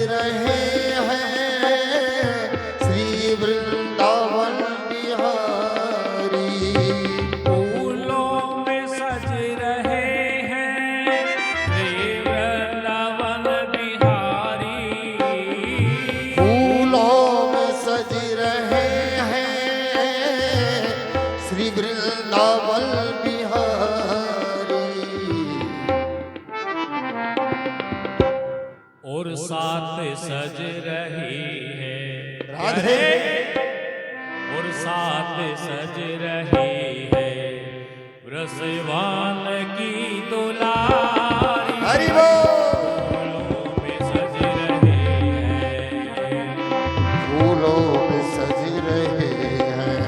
रहे हैं श्री वृंदावन बिहारी। फूलों में सज रहे हैं श्री वृंदावन बिहारी। फूलों में सज रहे हैं श्री वृंदावन बिहारी। और साथ सज रही है राधे। और साथ सज रही है वृषभान की दुलारी। हरि बोल। फूलों में सज रहे हैं फूलों में सज रहे हैं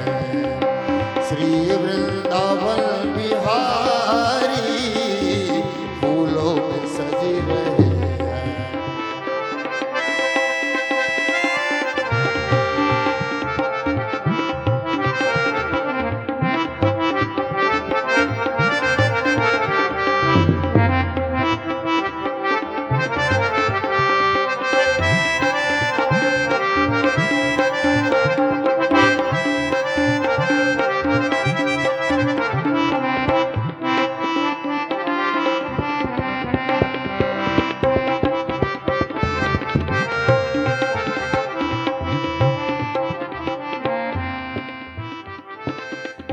श्री वृंदावन बिहारी। फूलों में सज रहे हैं।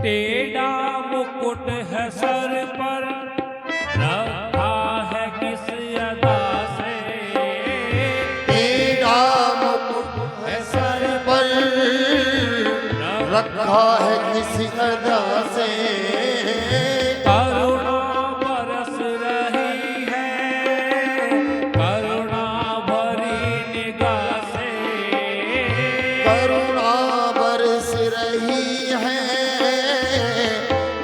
टेढ़ा मुकुट है सर पर रखा है किस अदा से। टेढ़ा मुकुट है सर पर रखा है किसी अदा से। करुणा बरस रही है करुणा भरी निगाह से। करुणा बरस रही है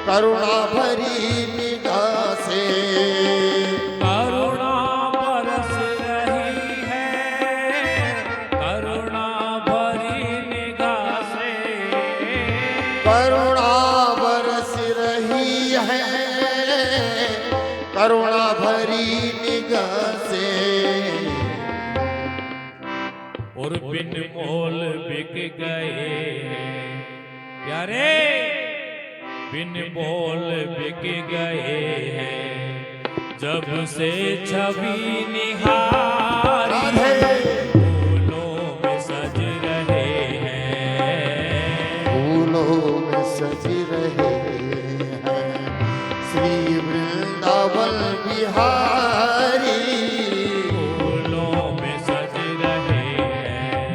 करुणा भरी निगाह से। करुणा बरस रही है करुणा भरी निगाह से। करुणा बरस रही है करुणा भरी निगाह से। और बिन मोल बिक गए प्यारे बिन मोल बिक गए हैं जब से छवि निहारी। फूलों में सज रहे हैं फूलों में सज रहे हैं श्री वृंदावन बिहारी। फूलों में सज रहे हैं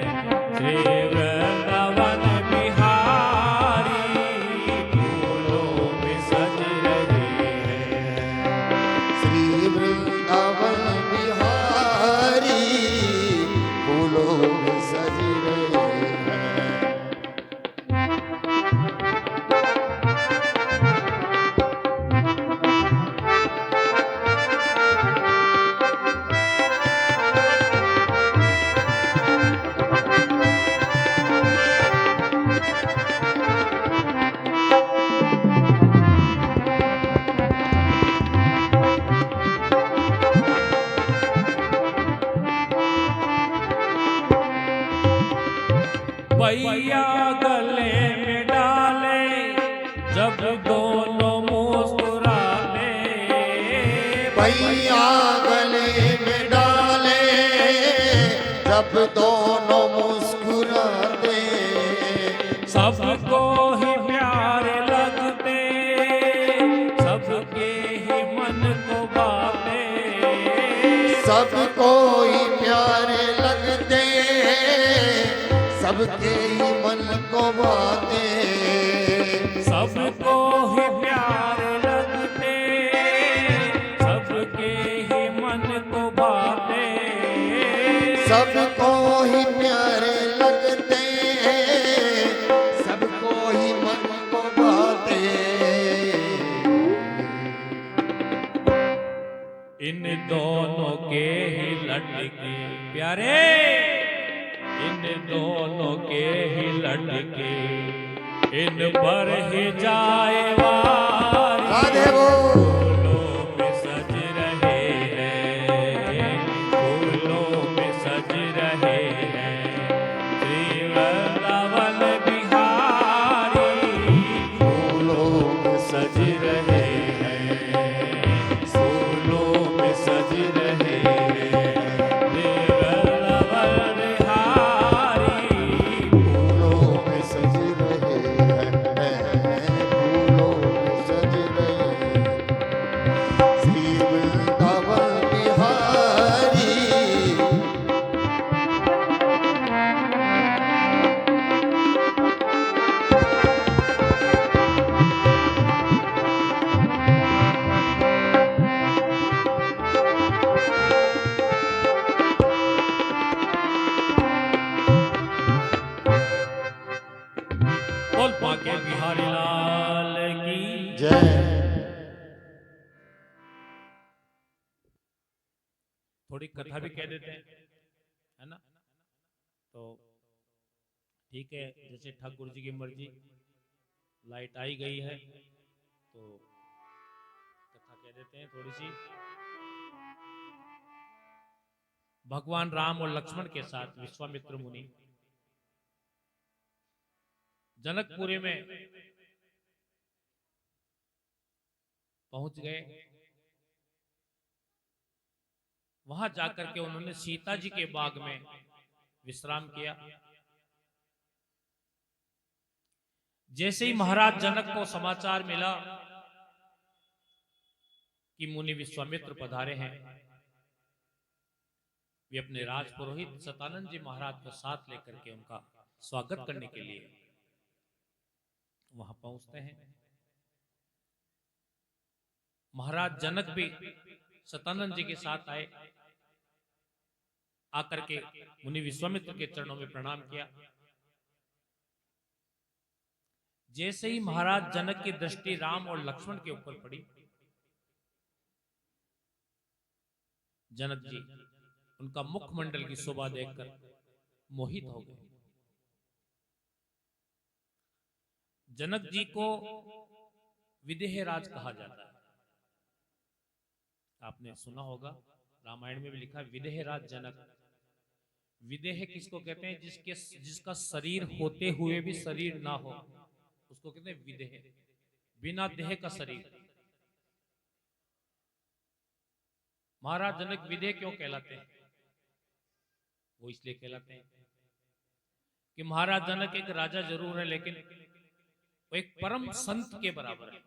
श्री वृंदावन बिहारी। फूलों में सज रहे हैं श्री वृंदावन बिहारी। फूलों में सज रहे हैं। भैया गले में डाले जब दोनों मुस्कुराते। भैया गले में डाले जब दोनों मुस्कुराते। सबको ही प्यारे लगते सबके ही मन को बातें। सबको ही प्यारे लगते सबके ही मन को बातें। सबको ही प्यारे लगते सबके ही मन को बातें। सबको ही प्यारे लगते सबको ही मन को बातें। इन दोनों के ही लटके प्यारे इन दोनों के ही लटके इन पर ही जाए वारी। राधे बोल। फूलों में सज रहे हैं फूलों में सज थोड़ी कथा भी कह देते हैं, है ना? तो ठीक है, जैसे ठाकुर जी की मर्जी। लाइट आई गई है तो कथा कह देते हैं थोड़ी सी। भगवान राम और लक्ष्मण के साथ विश्वामित्र मुनि जनकपुरी में पहुंच गए। वहां जाकर के उन्होंने सीता जी के बाग में विश्राम किया। जैसे ही महाराज जनक को समाचार मिला कि मुनि विश्वामित्र पधारे हैं, वे अपने राज पुरोहित सतानंद जी महाराज को साथ लेकर के उनका स्वागत करने के लिए वहां पहुंचते हैं। महाराज जनक भी सतानंद जी के साथ आए। आकर के मुनि विश्वामित्र के चरणों में प्रणाम किया। जैसे ही महाराज जनक की दृष्टि राम और लक्ष्मण के ऊपर पड़ी, जनक जी उनका मुखमंडल की शोभा देखकर मोहित हो गए। जनक जी को विदेह राज कहा जाता है। आपने सुना होगा, रामायण में भी लिखा है विदेह राज जनक। विदेह किसको कहते हैं? जिसका शरीर होते हुए भी शरीर ना हो, उसको कहते हैं विदेह। बिना देह का शरीर। महाराज जनक विदेह क्यों कहलाते हैं? वो इसलिए कहलाते हैं कि महाराज जनक एक राजा जरूर है, लेकिन वो एक परम संत के बराबर है।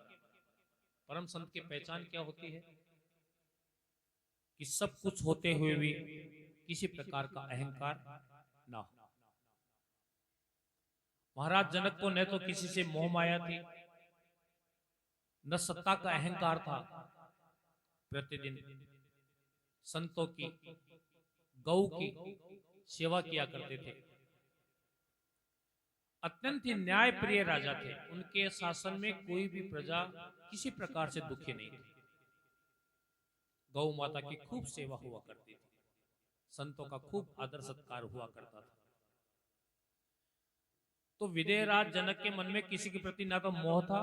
परम संत की पहचान क्या होती है? कि सब कुछ होते हुए भी किसी प्रकार का अहंकार ना हो। महाराज जनक को न तो किसी से मोह माया थी, न सत्ता का अहंकार था। प्रतिदिन संतों की, गौ की सेवा किया करते थे। अत्यंत ही न्याय प्रिय राजा थे। उनके शासन में कोई भी प्रजा किसी प्रकार से दुखी नहीं थी। गौ माता की खूब सेवा हुआ करती थी। संतों का खूब आदर सत्कार हुआ करता था। तो विदेहराज जनक के मन में किसी के प्रति ना तो मोह था,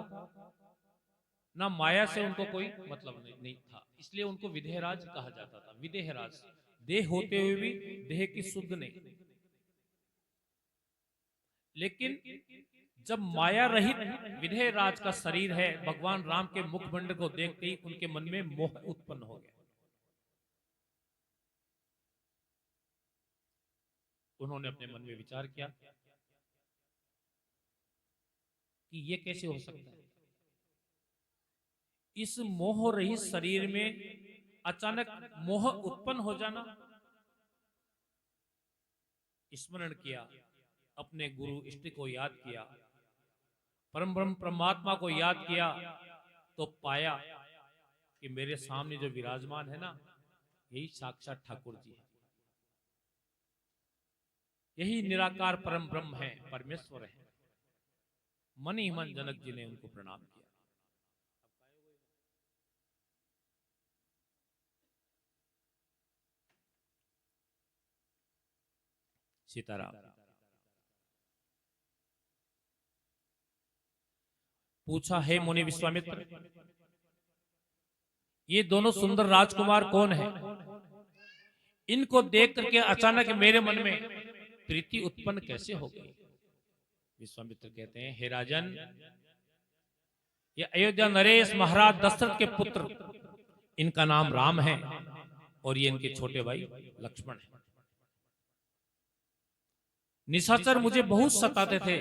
ना माया से उनको कोई मतलब नहीं था। इसलिए उनको विदेहराज कहा जाता था। विदेहराज, देह होते हुए भी देह की शुद्ध नहीं। लेकिन जब माया रहित विदेहराज का शरीर है, भगवान राम के मुखमंडल को देखते ही उनके मन में मोह उत्पन्न हो गया। उन्होंने अपने मन में विचार किया कि ये कैसे हो सकता है? इस मोह रहित शरीर में अचानक मोह उत्पन्न हो जाना। स्मरण किया, अपने गुरु इष्ट को याद किया, परम ब्रह्म परमात्मा को याद किया, तो पाया कि मेरे सामने जो विराजमान है ना, यही साक्षात ठाकुर जी है। यही निराकार परम ब्रह्म है, परमेश्वर है। मन ही मन जनक जी ने उनको प्रणाम किया। सीताराम। पूछा, है मुनि विश्वामित्र, ये दोनों सुंदर राजकुमार कौन है? इनको देख करके अचानक मेरे मन में प्रीति उत्पन्न कैसे हो गई? विश्वामित्र कहते हैं, हे राजन, ये अयोध्या नरेश महाराज दशरथ के पुत्र, इनका नाम राम है और ये इनके छोटे भाई लक्ष्मण है। निशाचर मुझे बहुत सताते थे।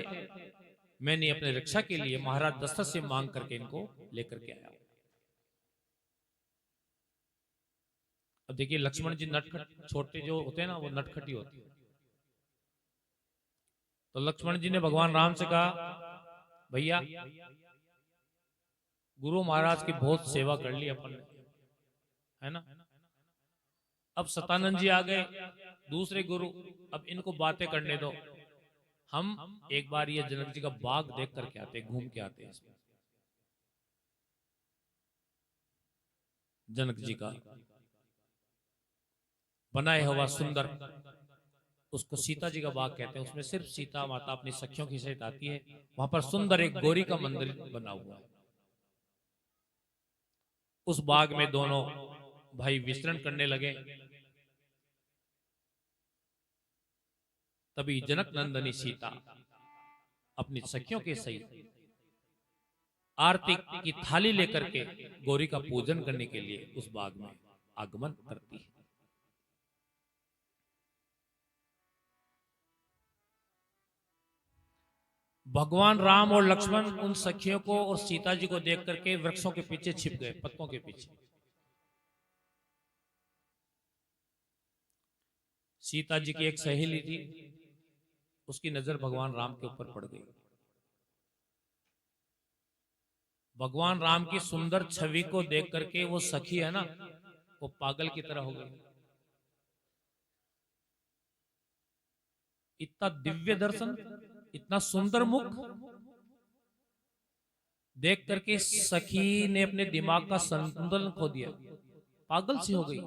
मैंने अपने रक्षा के लिए महाराज दशरथ से मांग करके इनको लेकर के आया। अब देखिए, लक्ष्मण जी नटखट, छोटे जो होते हैं ना, वो नटखटी होती है। तो लक्ष्मण जी ने भगवान राम से कहा, भैया गुरु महाराज की बहुत सेवा कर ली अपन ने, है ना? अब सतानंद जी आ गए, दूसरे गुरु, अब इनको बातें करने दो। हम एक बार ये जनक जी का बाग देख करके आते, घूम के आते हैं इसमें। जनक जी का बनाया हुआ सुंदर, उसको सीता जी का बाग कहते हैं। उसमें सिर्फ सीता माता अपनी सखियों के सहित आती है। वहां पर सुंदर एक गौरी का मंदिर बना हुआ है। उस बाग में दोनों भाई विचरण करने लगे। तभी जनक नंदनी सीता अपनी सखियों के सहित आरती की थाली लेकर के गौरी का पूजन करने के लिए उस बाग में आगमन करती है। भगवान राम और लक्ष्मण उन सखियों को और सीता जी को देख करके वृक्षों के पीछे छिप गए, पत्तों के पीछे। सीता जी की एक सहेली थी, उसकी नजर भगवान राम के ऊपर पड़ गई। भगवान राम की सुंदर छवि को देख करके वो सखी है ना, वो पागल की तरह हो गई। इतना दिव्य दर्शन, इतना सुंदर मुख देख करके सखी ने अपने दिमाग का संतुलन खो दिया, पागल सी हो गई।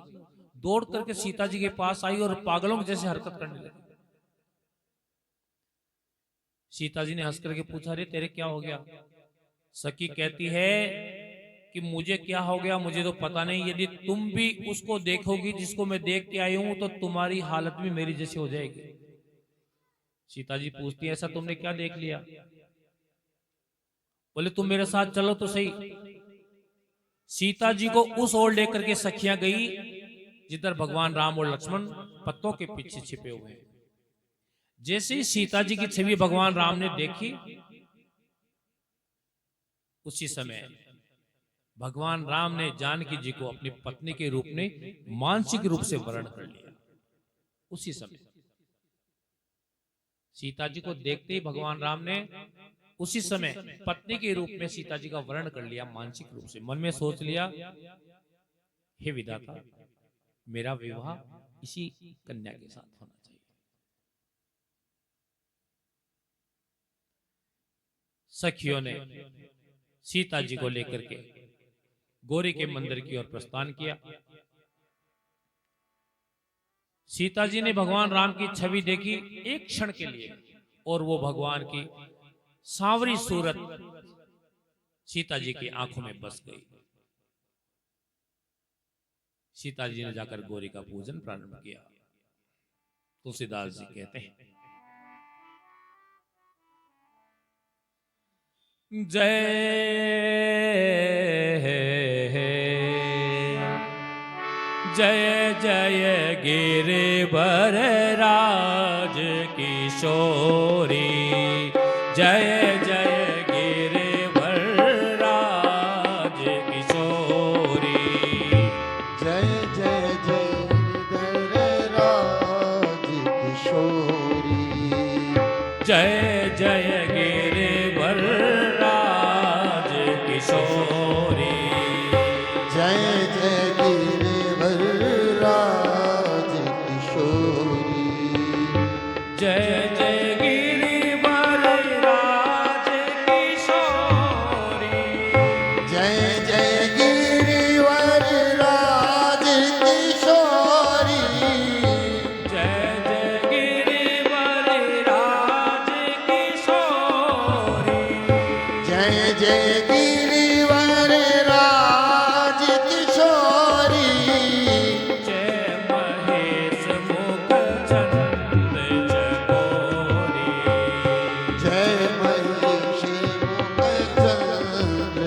दौड़ करके सीता जी के पास आई और पागलों के जैसे हरकत करने लगी। सीता जी ने हंस करके पूछा, रे तेरे क्या हो गया? सखी कहती है कि मुझे क्या हो गया मुझे तो पता नहीं, यदि तुम भी उसको देखोगी जिसको मैं देख के आई हूं तो तुम्हारी हालत भी मेरी जैसी हो जाएगी। सीता जी पूछती है, ऐसा तुमने क्या देख लिया? बोले तुम मेरे साथ चलो तो सही। सीता जी को उस ओर लेकर के सखियां गई जिधर भगवान राम और लक्ष्मण पत्तों के पीछे छिपे हुए हैं। जैसे ही सीता जी की छवि भगवान राम ने देखी, उसी समय भगवान राम ने जानकी जी को अपनी पत्नी के रूप में मानसिक रूप से वर्ण कर लिया। उसी समय सीता जी को देखते ही भगवान राम ने उसी समय पत्नी के रूप में सीता जी का वर्ण कर लिया मानसिक रूप से। मन में सोच लिया, हे विधाता, मेरा विवाह इसी कन्या के साथ होना चाहिए। सखियों ने सीता जी को लेकर के गौरी के मंदिर की ओर प्रस्थान किया। सीता जी ने भगवान राम की छवि देखी एक क्षण के लिए, और वो भगवान की सांवरी सूरत सीता जी की आंखों में बस गई। सीता जी ने जाकर गौरी का पूजन प्रारंभ किया। तुलसीदास जी कहते हैं, जय जय गिरिवर राज किशोरी, जय जय गिरिवर राज किशोरी, जय जय जय राज किशोरी, जय जय गिरिवर राज किशोरी, जय जय गिरिवर राज किशोरी, जय जय गिरिवर राज किशोरी, जय जय गिरिवर राज किशोरी, जय जय गिरिवर राज किशोरी, जय जय गिरिवर राज किशोरी, जय महेश मुख चंद चकोरी, जय महेश मुख चंद्र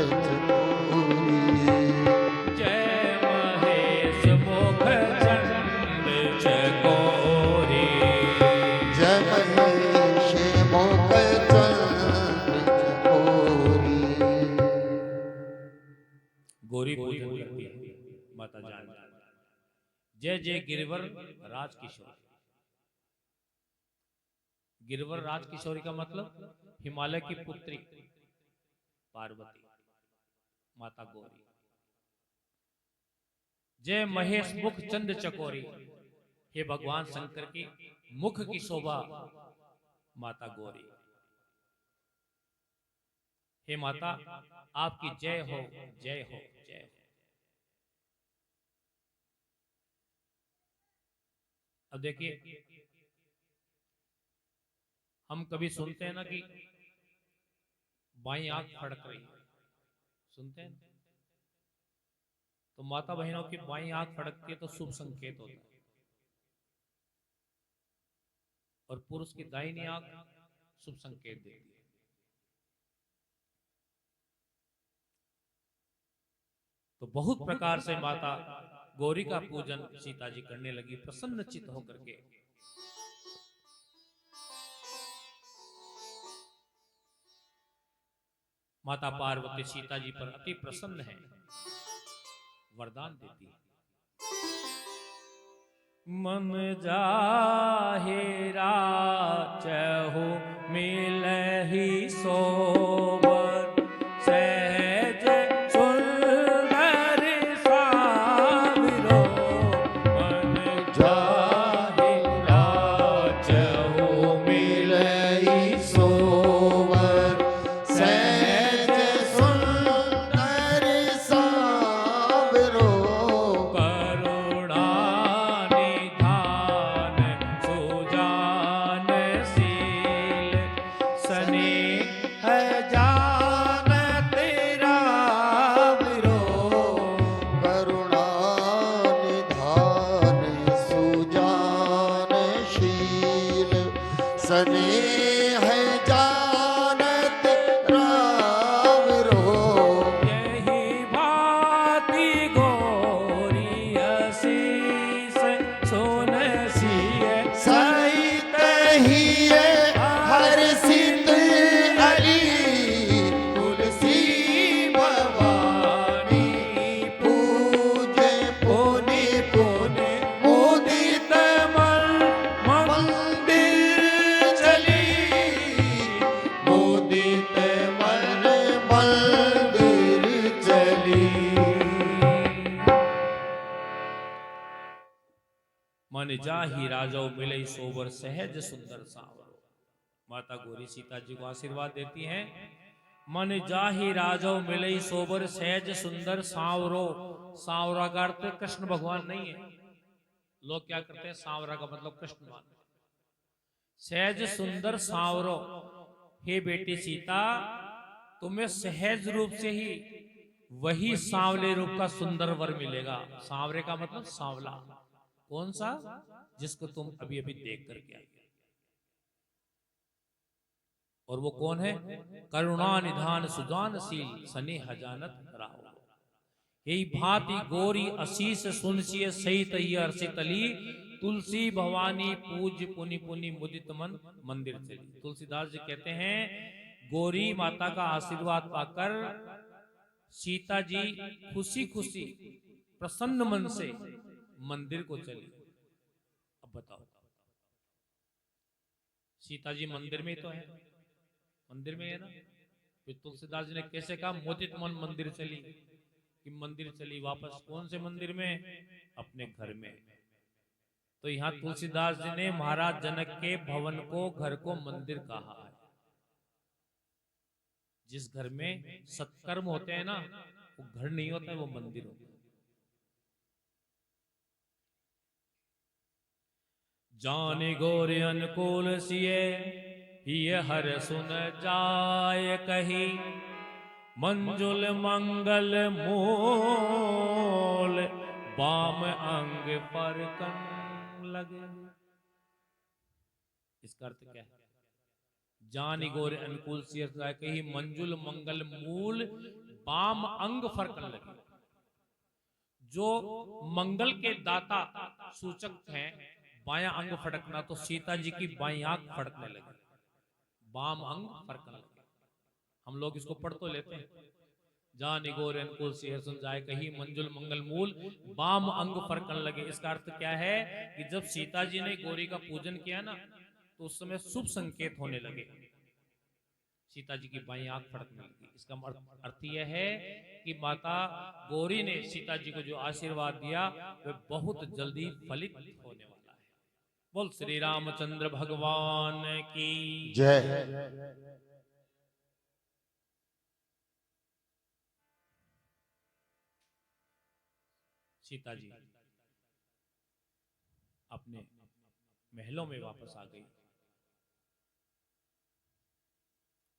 चकोरी, जय महेश मुख चंद चकोरी, जय महेश मुख चंद्र चकोरी। गौरी पूजन करती है माता जान। जय जय गिरिवर राज किशोरी। गिरिवर राज किशोरी का मतलब हिमालय की पुत्री पार्वती माता गौरी। जय महेश मुख चंद चकोरी, हे भगवान शंकर की मुख की शोभा माता गौरी। हे माता, आपकी जय हो, जय हो, जय हो। अब देखिए, हम कभी सुनते हैं ना कि बाईं आंख फड़क रही है, सुनते हैं ना? तो माता बहनों की बाईं आंख फड़कती है तो शुभ संकेत होता है, और पुरुष की दाहिनी आंख शुभ संकेत देती है। तो बहुत प्रकार से माता गौरी का पूजन सीता जी करने लगी प्रसन्न चित्त होकर के। माता पार्वती सीता जी पर अति प्रसन्न है, वरदान देती है। मन जाहिरा चहु मिलहि सोबर, सहज सुंदर साविरो। मन जाहिरा चहु मिलहि सोवर, सहज सुंदर सावरो। करुणा निधान सुजान शील, स्नेह जानत रावरो। करुणा निधान सुजानशील, स्नेह जानत रावरो। यही भांति गौरी असीस सोनसिय सहित हिय हर्षित अली, तुलसी भवानी पूजे पुनि पुनि मुदित मंदिर चली। मुदित मन मंदिर चली। मन जाहि राजो मिले सोबर, सहज सुंदर सांवरो। माता गौरी सीता जी को आशीर्वाद देती हैं, मन जाहि राजो मिले सोबर, सहज सुंदर सांवरो। सांवरा का अर्थ कृष्ण भगवान नहीं है, लोग क्या करते हैं सांवरा का मतलब कृष्ण मानते हैं। सहज सुंदर सांवरो, हे बेटी सीता, तुम्हें सहज रूप से ही वही सांवले रूप का सुंदर वर मिलेगा। सांवरे का मतलब सांवला, कौन सा? जिसको तुम अभी अभी देख करके आई। और वो कौन है? करुणा निधान सुजानशील, स्नेह जानत राव। यही भांति गौरी असीस सुनसिय, सहित हर्षित अली, तुलसी भवानी पूज पुनि पुनि मुदित मन मंदिर चली। तुलसीदास जी कहते हैं, गौरी माता का आशीर्वाद पाकर सीता जी खुशी खुशी प्रसन्न मन से मंदिर को चली। अब बताओ, सीता जी मंदिर में ही तो है, मंदिर में है ना? फिर तुलसीदास जी ने कैसे कहा मुदित मन मंदिर चली? कि मंदिर चली वापस, कौन से मंदिर में? अपने घर में। तो यहाँ तुलसीदास जी ने महाराज जनक के भवन को, घर को मंदिर कहा है। जिस घर में सत्कर्म होते हैं ना, वो घर नहीं होता है, वो मंदिर होता है। जाने गोरे अनुकूल सिए, ये हर सुन जाय कही, मंजुल मंगल मूल, बाम अंग पर कन लगे। इसका अर्थ क्या है? जानी गोरे अनुकूल सिय जाय कही, मंजुल मंगल मूल, बाम अंग फरकन लगे। जो मंगल के दाता सूचक हैं, बायां अंग फड़कना, तो सीता जी की बाईं आंख फड़कने लगी, बाम अंग फड़कने लगे। हम लोग इसको पढ़ तो लेते हैं, जानी गोरे अनुकूल सिय सुन जाय कही, मंजुल मंगल मूल, बाम अंग फड़कन लगे। इसका अर्थ क्या है कि जब सीता जी ने गौरी का पूजन किया ना, तो उस समय शुभ संकेत होने लगे, सीता जी की बाईं आंख फड़कने लगी। इसका अर्थ यह है कि माता गौरी ने सीता जी को जो आशीर्वाद दिया वह बहुत जल्दी फलित होने वाला है। बोल श्री रामचंद्र भगवान की जय। सीता जी अपने महलों में वापस आ गई।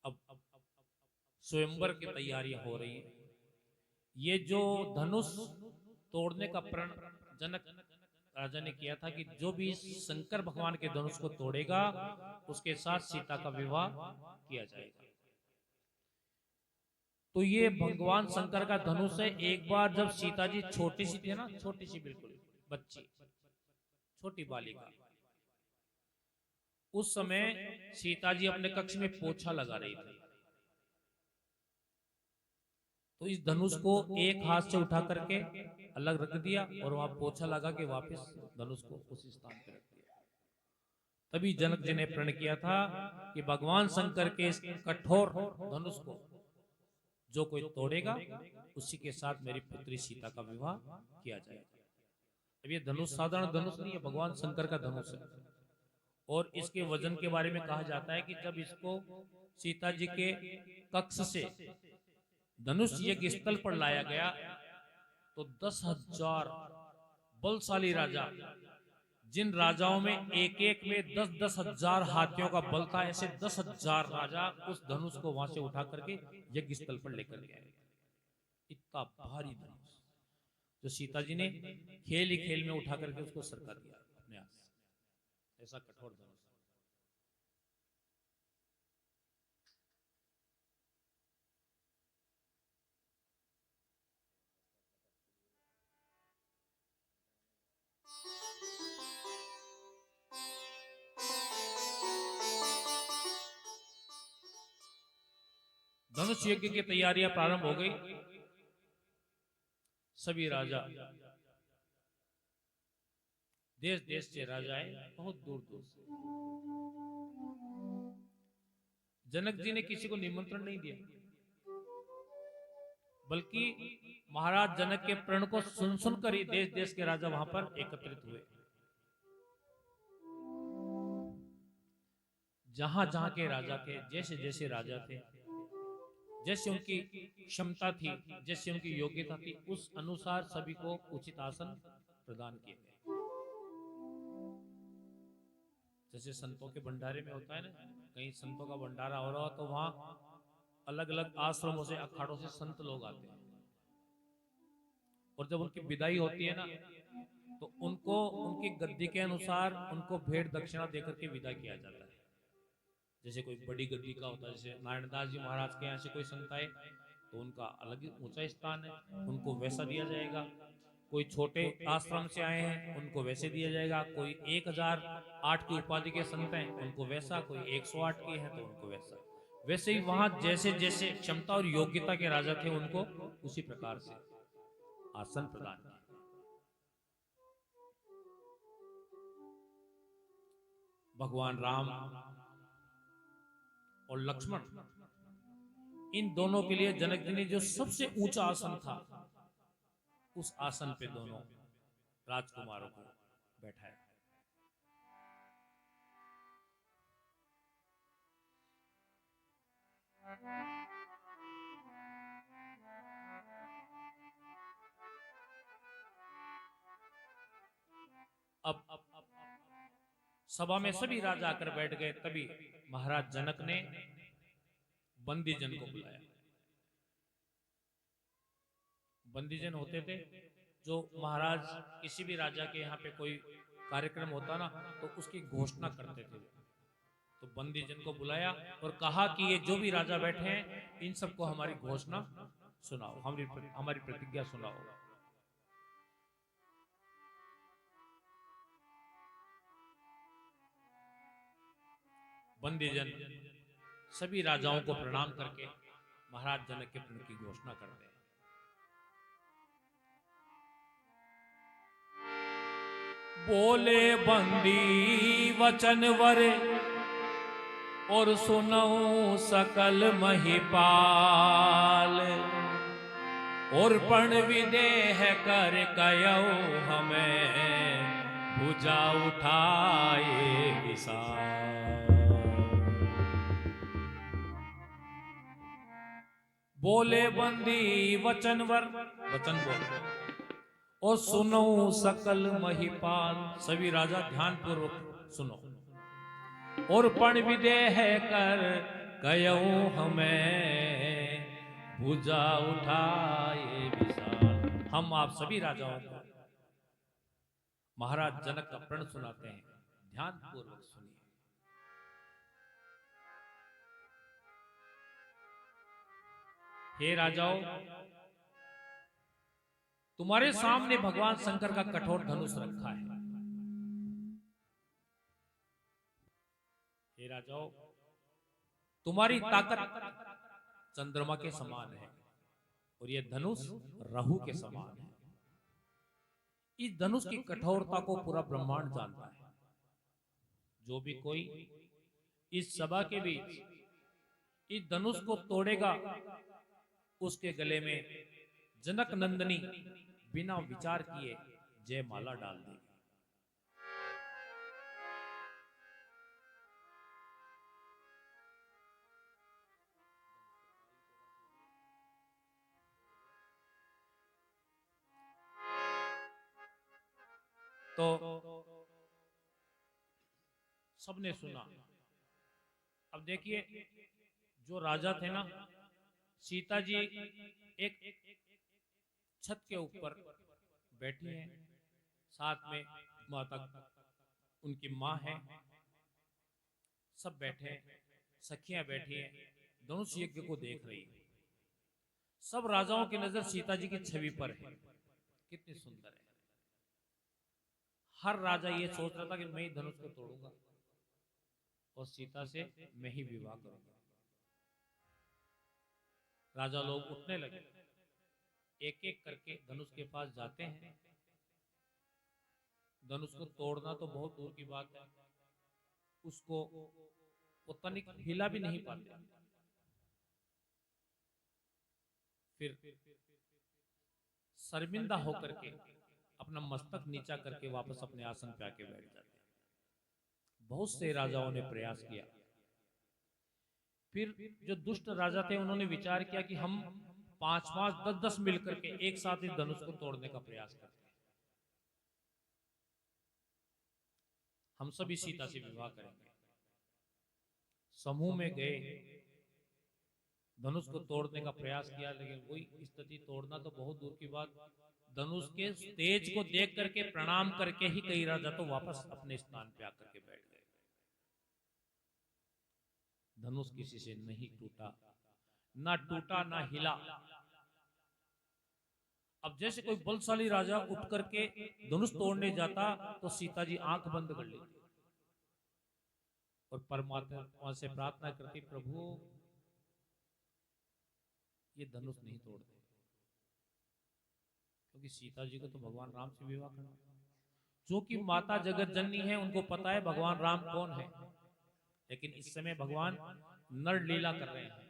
अब स्वयंवर की तैयारियां हो रही हैं। ये जो धनुष तोड़ने का प्रण जनक राजा ने किया था कि जो भी शंकर भगवान के धनुष को तोड़ेगा उसके साथ सीता का विवाह किया जाएगा। तो ये भगवान शंकर का धनुष है। एक बार जब सीता जी छोटी सी थी ना, छोटी सी बिल्कुल बच्ची, छोटी बालिका, उस समय सीता जी अपने कक्ष में पोछा लगा रही थी। तो इस धनुष को एक हाथ से उठा करके अलग रख दिया और वहां पोछा लगा के वापस धनुष को उसी स्थान पर रख दिया। तभी जनक जी ने प्रण किया था कि भगवान शंकर के इस कठोर धनुष को जो कोई तोड़ेगा उसी के साथ मेरी पुत्री सीता का विवाह किया जाएगा। अब ये धनुष साधारण धनुष नहीं है, भगवान शंकर का धनुष है। और इसके वजन के बारे में कहा जाता है कि जब इसको सीता जी के कक्ष से धनुष यज्ञ स्थल पर लाया गया तो 10,000 बलशाली राजा, जिन राजाओं में एक एक में 10-10 हजार हाथियों का बल था, ऐसे 10,000 राजा उस धनुष को वहां से उठा करके यज्ञ स्थल पर लेकर गए। इतना भारी धनुष जो सीता जी ने खेल ही खेल में उठा करके उसको सरका दिया अपने हाथ से, ऐसा कठोर धनुष। धनुष यज्ञ की तैयारियां प्रारंभ हो गई। सभी राजा, देश देश से राजा आए, बहुत दूर दूर से। जनक जी ने किसी को निमंत्रण नहीं दिया, बल्कि महाराज जनक के प्रण को सुन सुनकर ही देश देश के राजा वहां पर एकत्रित हुए। जहां जहां के राजा थे, जैसे जैसे राजा थे, जैसे उनकी क्षमता थी, जैसे उनकी योग्यता थी, उस अनुसार सभी को उचित आसन प्रदान किए गए। जैसे संतों के भंडारे में होता है ना, कहीं संतों का भंडारा हो रहा हो तो वहां अलग अलग आश्रमों से, अखाड़ों से संत लोग आते हैं, और जब उनकी विदाई होती है ना तो उनको उनकी गद्दी के अनुसार उनको भेंट दक्षिणा देकर के विदा किया जाता है। जैसे कोई बड़ी गद्दी का होता है, जैसे नारायण दास जी महाराज के यहाँ से कोई संत आए तो उनका अलग ही ऊंचा स्थान है, उनको वैसा दिया जाएगा। कोई छोटे आश्रम से आए हैं उनको वैसे दिया जाएगा। कोई 1008 की उपाधि के संत हैं उनको वैसा, कोई 108 के हैं तो उनको वैसा। वैसे ही वहां जैसे जैसे क्षमता और योग्यता के राजा थे उनको उसी प्रकार से आसन प्रदान किया। भगवान राम और लक्ष्मण, इन दोनों के लिए जनक जी ने जो सबसे ऊंचा आसन था उस आसन पे दोनों राजकुमारों को बैठाया। अब सभा में सभी राजा आकर बैठ गए। तभी महाराज जनक ने बंदीजन को बुलाया। बंदीजन होते थे जो महाराज किसी भी राजा के यहाँ पे कोई कार्यक्रम होता ना तो उसकी घोषणा करते थे। तो बंदीजन को बुलाया और कहा कि ये जो भी राजा बैठे हैं इन सबको हमारी घोषणा सुनाओ, हमारी प्रतिज्ञा सुनाओ। बंदीजन सभी राजाओं को प्रणाम करके महाराज जनक के प्रण की घोषणा करते हैं। बोले बंदी वचन वर और सुनो सकल महिपाल, और पण विदेह कर कयो हमें भुजा उठाए विशाल। बोले बंदी वचनवर, वचन बोले, और सुनो सकल महिपाल। सभी राजा ध्यान पूर्वक सुनो। और पण विदेह कर कयऊ हमें भुजा उठाए विशाल। हम आप सभी राजाओं को महाराज जनक का प्रण सुनाते हैं, ध्यान पूर्वक सुनिए। हे राजाओं, तुम्हारे सामने भगवान शंकर का कठोर धनुष रखा है। हे राजाओं, तुम्हारी ताकत चंद्रमा के समान है और यह धनुष रहु के समान है। इस धनुष की कठोरता को पूरा ब्रह्मांड जानता है। जो भी कोई इस सभा के बीच इस धनुष को तोड़ेगा, उसके गले में जनक नंदनी बिना विचार किए जयमाला डाल देगी। तो सबने सुना। अब देखिए, जो राजा थे ना, सीता जी एक छत के ऊपर बैठी हैं, साथ में माता उनकी माँ है, सब बैठे हैं, सखियां बैठी हैं, धनुष यज्ञ को देख रही है। सब राजाओं की नजर सीता जी की छवि पर है। कितनी सुंदर है। हर राजा ये सोच रहा था कि मैं ही धनुष को तोड़ूंगा और सीता से मैं ही विवाह करूंगा। राजा लोग उठने लगे, एक एक करके धनुष के पास जाते हैं। धनुष को तोड़ना तो बहुत दूर की बात है, उसको वो तनिक हिला भी नहीं पाते। फिर शर्मिंदा होकर के अपना मस्तक नीचा करके वापस अपने आसन पे आके बैठ जाते हैं। बहुत से राजाओं ने प्रयास किया। फिर जो दुष्ट राजा थे, उन्होंने विचार किया कि हम 5-5, 10-10 मिलकर के एक साथ इस धनुष को तोड़ने का प्रयास करते हैं। हम सभी सीता से विवाह करेंगे। समूह में गए, धनुष को तोड़ने का प्रयास किया, लेकिन वही स्थिति, तोड़ना तो बहुत दूर की बात, धनुष के तेज को देख करके प्रणाम करके ही कई राजा तो वापस अपने स्थान पे आकर के बैठ गए। धनुष किसी से नहीं टूटा, ना हिला। अब जैसे कोई बलशाली राजा उठ करके धनुष तोड़ने जाता तो सीता जी आंख बंद कर लेती और परमात्मा से प्रार्थना करती, प्रभु ये धनुष नहीं तोड़ते, क्योंकि सीता जी को तो भगवान राम से विवाह करना। जो कि माता जगत जननी है, उनको पता है भगवान राम कौन है। लेकिन इस समय भगवान नर लीला कर रहे हैं,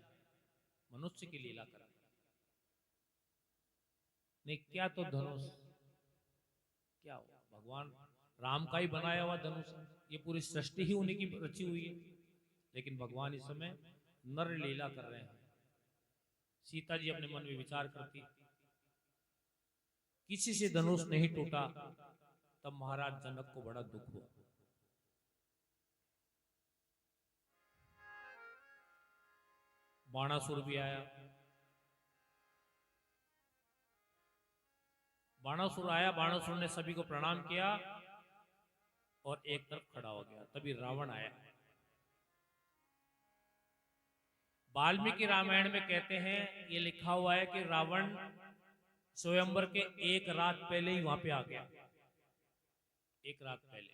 मनुष्य की लीला कर रहे हैं। नहीं क्या तो धनुष, क्या हो, भगवान राम का ही बनाया हुआ धनुष, ये पूरी सृष्टि ही उन्हीं की रची हुई है। लेकिन भगवान इस समय नर लीला कर रहे हैं। सीता जी अपने मन में विचार करती, किसी से धनुष नहीं टूटा। तब महाराज जनक को बड़ा दुख हुआ। बाणासुर भी आया। बाणासुर आया, बाणासुर ने सभी को प्रणाम किया और एक तरफ खड़ा हो गया। तभी रावण आया। वाल्मीकि रामायण में कहते हैं, ये लिखा हुआ है कि रावण स्वयंवर के एक रात पहले ही वहां पे आ गया, एक रात पहले,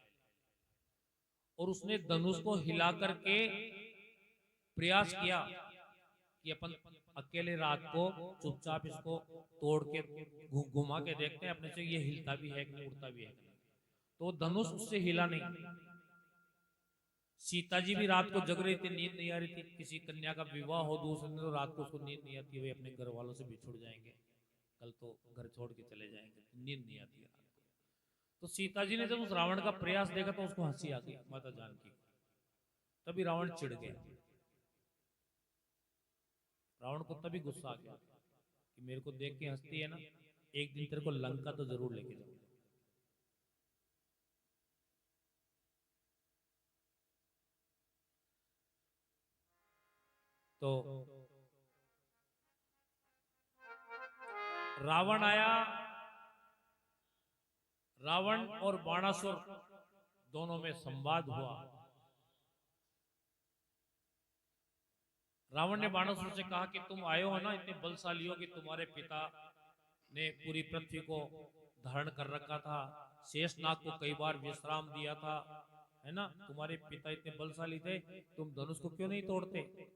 और उसने धनुष को हिला करके प्रयास किया कि अपन अकेले रात को चुपचाप इसको तोड़ के घुमा के देखते हैं अपने से ये हिलता भी है कि नहीं, उड़ता भी है कि नहीं। तो धनुष उससे हिला नहीं। सीता जी भी रात को जग रही थी, नींद नहीं आ रही थी। किसी कन्या का विवाह हो दूसरे दिन, तो रात को उसको नींद नहीं आती, वे अपने घर वालों से बिछुड़ जाएंगे, कल तो घर छोड़ के चले जाएंगे, नींद नहीं आती रात को। तो सीता जी ने जब उस रावण का प्रयास देखा तो उसको हंसी आ गई, माता जानकी। तभी रावण चिढ़ गया। रावण को तभी गुस्सा आ गया कि मेरे को देख के हंसती है ना, एक दिन तेरे को लंका तो जरूर लेके जाऊंगा। तो रावण आया, रावण और बाणासुर दोनों में संवाद हुआ। रावण ने बाणासुर से कहा कि तुम आए हो ना, इतने बलशाली हो कि तुम्हारे पिता ने पूरी पृथ्वी को धारण कर रखा था, शेषनाग को कई बार विश्राम दिया था, है ना, तुम्हारे पिता इतने बलशाली थे, तुम धनुष को क्यों नहीं तोड़ते?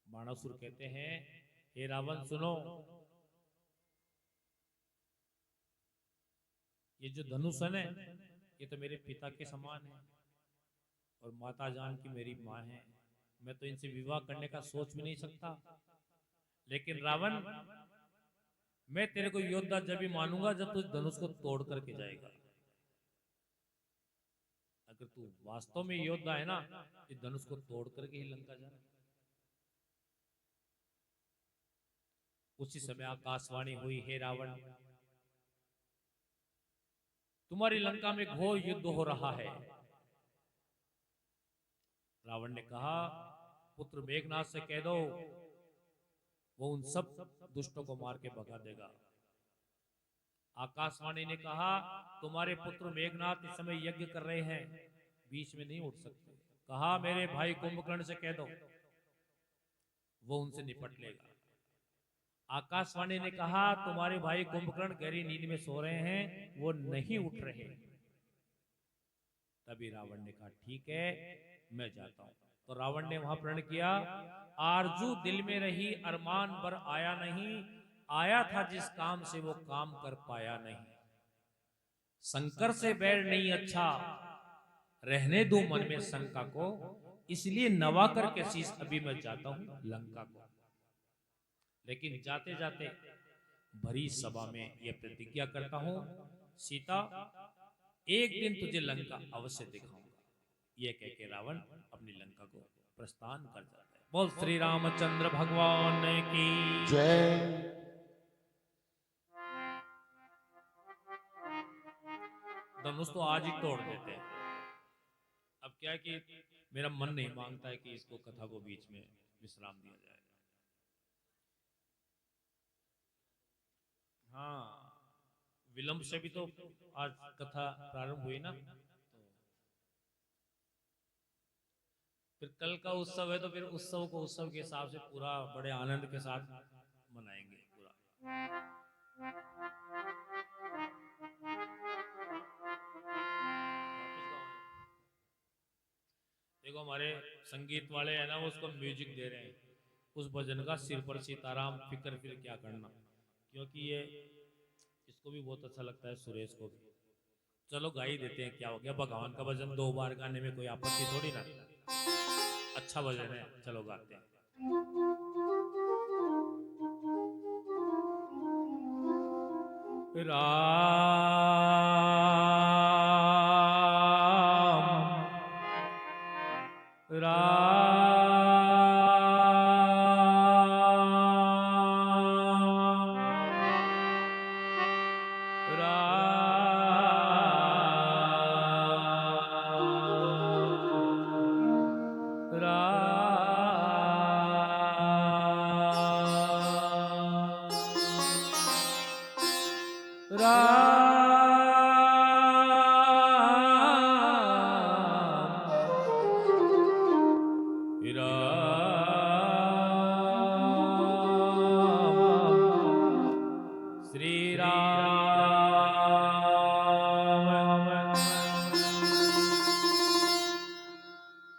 बाणासुर कहते हैं, हे रावण सुनो, ये जो धनुष है ना, ये तो मेरे पिता के समान है और माता जानकी मेरी माँ है, मैं तो इनसे विवाह करने का सोच भी नहीं सकता। लेकिन रावण, मैं तेरे को योद्धा जब भी मानूंगा जब तू धनुष को तोड़ करके जाएगा। अगर तू वास्तव में योद्धा है ना, इस धनुष को तोड़ करके ही लंका जा। उसी समय आकाशवाणी हुई, हे रावण, तुम्हारी लंका में घोर युद्ध हो रहा है। रावण ने कहा, पुत्र मेघनाद से कह दो, वो उन सब दुष्टों को मार के भगा देगा। आकाशवाणी ने कहा, तुम्हारे पुत्र मेघनाद इस समय यज्ञ कर रहे हैं, बीच में नहीं उठ सकते। कहा, मेरे भाई कुंभकर्ण से कह दो, वो उनसे निपट लेगा। आकाशवाणी ने कहा, तुम्हारे भाई कुंभकर्ण गहरी नींद में सो रहे हैं, वो नहीं उठ रहे। तभी रावण ने कहा, ठीक है, मैं जाता हूं। तो रावण ने वहां प्रण किया, आरजू दिल में रही, अरमान पर आया नहीं, आया था जिस काम से वो काम कर पाया नहीं। शंकर से बैर नहीं अच्छा, रहने दो मन में शंका को, इसलिए नवा करके शीश अभी मैं जाता हूं लंका को। लेकिन जाते जाते भरी सभा में यह प्रतिज्ञा करता हूं, सीता, एक दिन तुझे लंका अवश्य दिखाऊंगा। यह कह के रावण अपनी लंका को प्रस्थान कर जाता है। बोल श्री रामचंद्र भगवान की जय। धनुष तो आज ही तोड़ देते हैं। अब क्या है कि मेरा मन नहीं मांगता है कि इसको कथा को बीच में विश्राम दिया जाए। हाँ, विलंब से भी तो आज कथा प्रारंभ हुई ना, तो फिर कल का उत्सव है, तो फिर उत्सव को उत्सव के हिसाब से पूरा बड़े आनंद के साथ मनाएंगे पूरा। देखो हमारे संगीत वाले है ना, वो उसको म्यूजिक दे रहे हैं, उस भजन का सिर पर सीताराम फिक्र फिर क्या करना, क्योंकि ये इसको भी बहुत अच्छा लगता है, सुरेश को भी। चलो गा ही देते हैं, क्या हो गया, भगवान का भजन 2 बार गाने में कोई आपत्ति थोड़ी ना, अच्छा भजन है, चलो गाते हैं।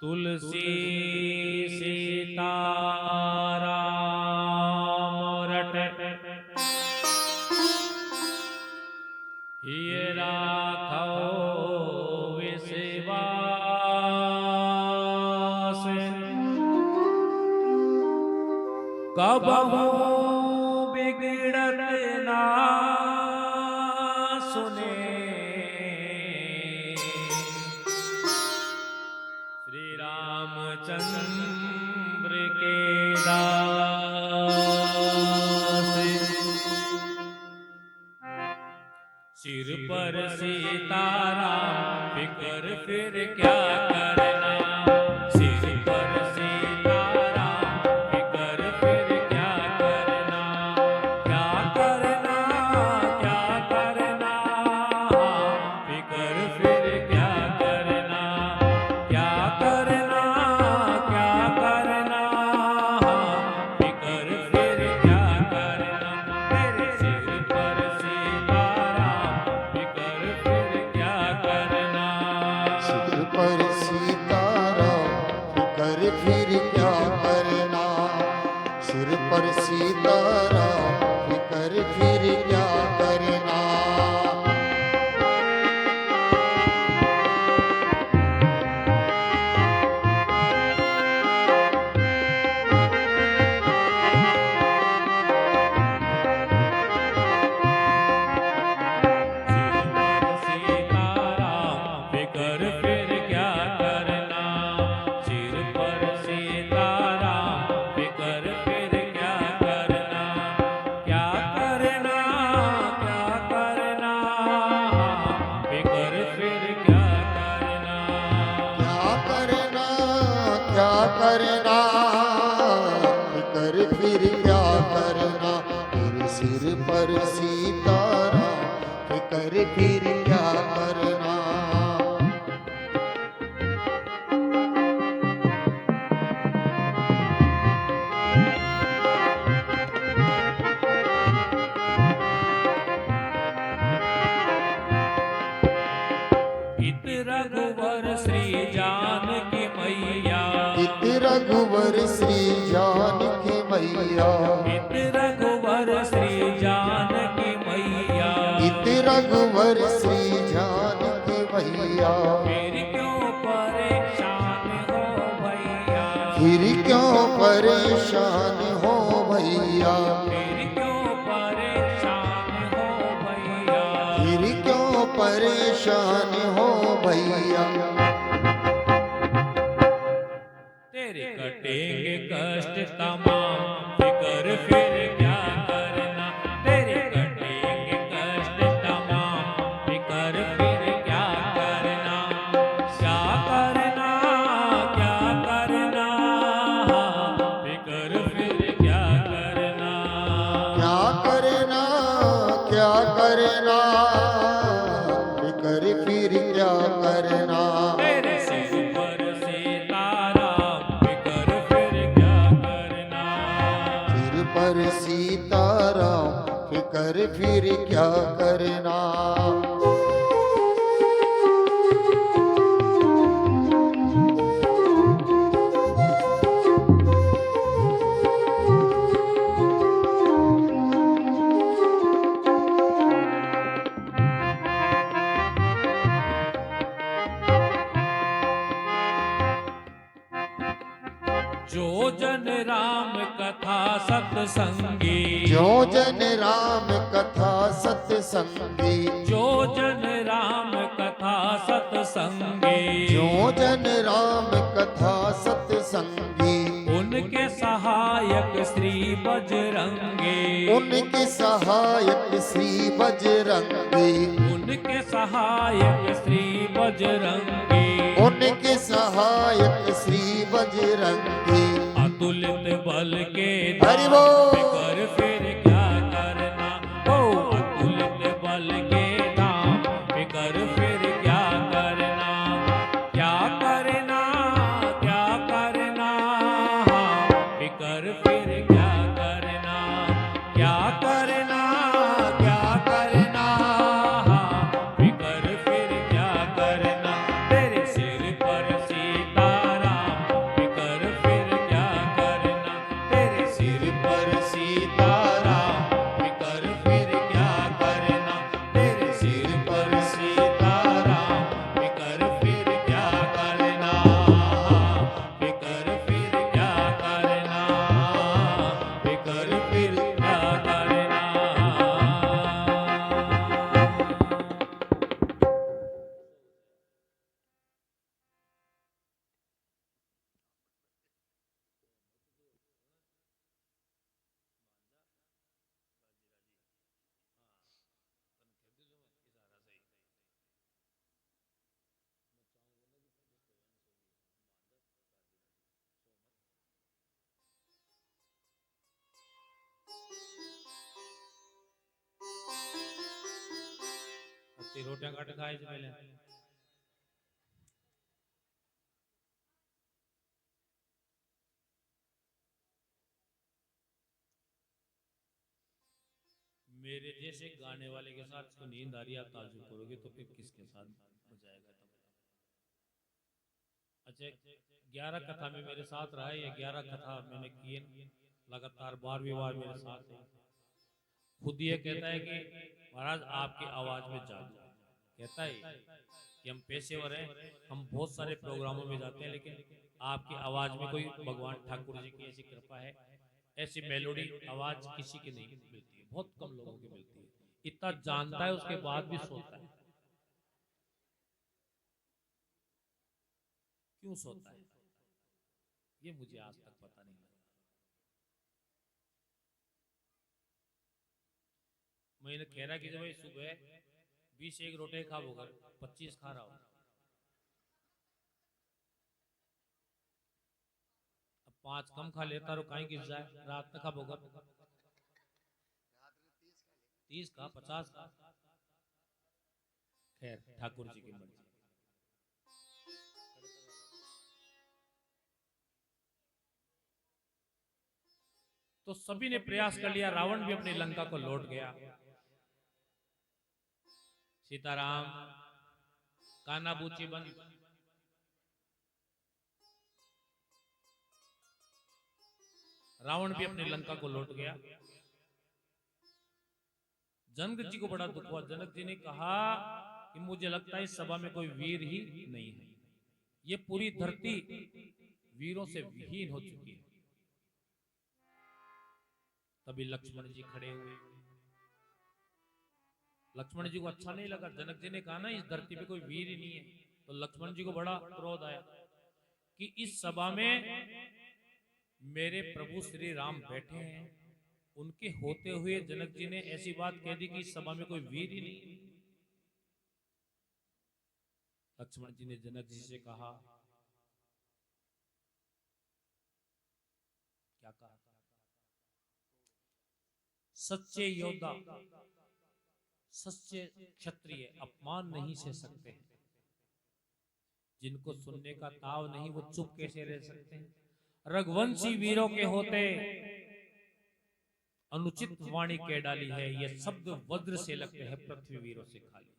तुलसी सीताराम रट ये राखो विश्वास, कबहू बिगड़त ना सुने, श्री रामचंद्र के दास। सिर पर सीताराम फिकर फिर क्या करना, सिर पर सीता सिर पर सीताराम फिकर फिर क्या करना। इत रघुवर श्री जानकी मैया, इत रघुवर श्री जानकी मैया, इत रघुवर श्री जानकी मैया, इत रघुवर श्री जानकी मैया, फिर क्यों परेशान हो भैया, फिर क्यों परेशान हो भैया, फिर क्यों परेशान हो भैया, फिर क्यों परेशान हो भैया। तेरे कटेंगे कष्ट तमाम, फिकर फिर क्या करना, तेरे कटेंगे कष्ट तमाम, फिकर फिर क्या करना, क्या करना, क्या करना, फिकर फिर क्या करना, क्या करना, क्या करना, फिकर फिर क्या करना। तेरे सिर पर सीताराम, फिकर फिर क्या करना, सिर पर सीताराम फिकर फिर क्या करना। जो जन राम कथा सत्संगी, जो जन राम कथा सत्संगी, जो जन राम कथा सत्संगी, जो जन राम कथा सत्संगी, उनके सहायक श्री बजरंगी, उनके सहायक श्री बजरंगी, उनके सहायक श्री बजरंगी, उनके सहायक श्री बजरंगी। अतुलित बल के हरि बोल। फिकर फिर क्या करना, ओ अतुलित बल के धाम, फिकर फिर क्या करना, क्या करना, क्या करना, फिकर फिर क्या करना, क्या करना, क्या करना, फिकर फिर क्या करना, तेरे सिर पर सीताराम, फिकर फिर क्या करना, तेरे सिर पर सीताराम, फिकर फिर क्या करना, तेरे सिर पर सीताराम, फिकर फिर क्या करना, फिकर फिर क्या करना, फिकर फिर क्या करना। रोटियां काट खाए से पहले मेरे जैसे गाने वाले के साथ इसको नींद आ रही है, आप ताजुब करोगे तो फिर किसके साथ हो जाएगा तब। अच्छा, 11 कथा में मेरे साथ रहा है, ये 11 कथा मैंने किए लगातार 12वीं बार मेरे साथ है। खुद ये कहता है कि महाराज आपकी आवाज में जादू है। कहता है कि हम पेशेवर हैं, हम बहुत सारे प्रोग्रामों में जाते हैं, लेकिन आपकी आवाज में कोई भगवान ठाकुर जी की ऐसी कृपा है, ऐसी मेलोडी आवाज किसी की नहीं मिलती है, बहुत कम लोगों की मिलती है। इतना जानता है उसके बाद भी सोता है। क्यों सोता है ये मुझे आज तक पता नहीं लगा। मैंने कह रहा कि जब भाई सुबह 20 एक रोटे खा होगा, 25 खा रहा हो, अब 5 कम खा लेता और कहीं गिर जाए, रात में खा होगा 30 का 50 का, खैर ठाकुर जी की मर्जी। तो सभी ने प्रयास कर लिया, रावण भी अपनी लंका को लौट गया। सीताराम, कान्हा बूची बन, रावण भी अपनी लंका को लौट गया। जनक जी को बड़ा दुख हुआ। जनक जी ने कहा कि मुझे लगता है इस सभा में कोई वीर ही नहीं है, ये पूरी धरती वीरों से विहीन हो चुकी है। तभी लक्ष्मण जी खड़े हुए। लक्ष्मण जी को अच्छा नहीं लगा। जनक जी ने कहा ना इस धरती पे कोई वीर ही नहीं है, तो लक्ष्मण जी को बड़ा क्रोध आया कि इस सभा में मेरे प्रभु श्री राम बैठे हैं, उनके होते हुए जनक जी ने ऐसी बात कह दी कि इस सभा में कोई वीर ही नहीं है। लक्ष्मण जी ने जनक जी से कहा, क्या कहा? सच्चे योद्धा, सच्चे क्षत्रिय अपमान नहीं सह सकते हैं। जिनको सुनने का ताव नहीं वो चुप कैसे रह सकते हैं? रघुवंशी वीरों के होते अनुचित वाणी कह डाली है, ये शब्द वज्र से लगते हैं, पृथ्वी वीरों से खाली।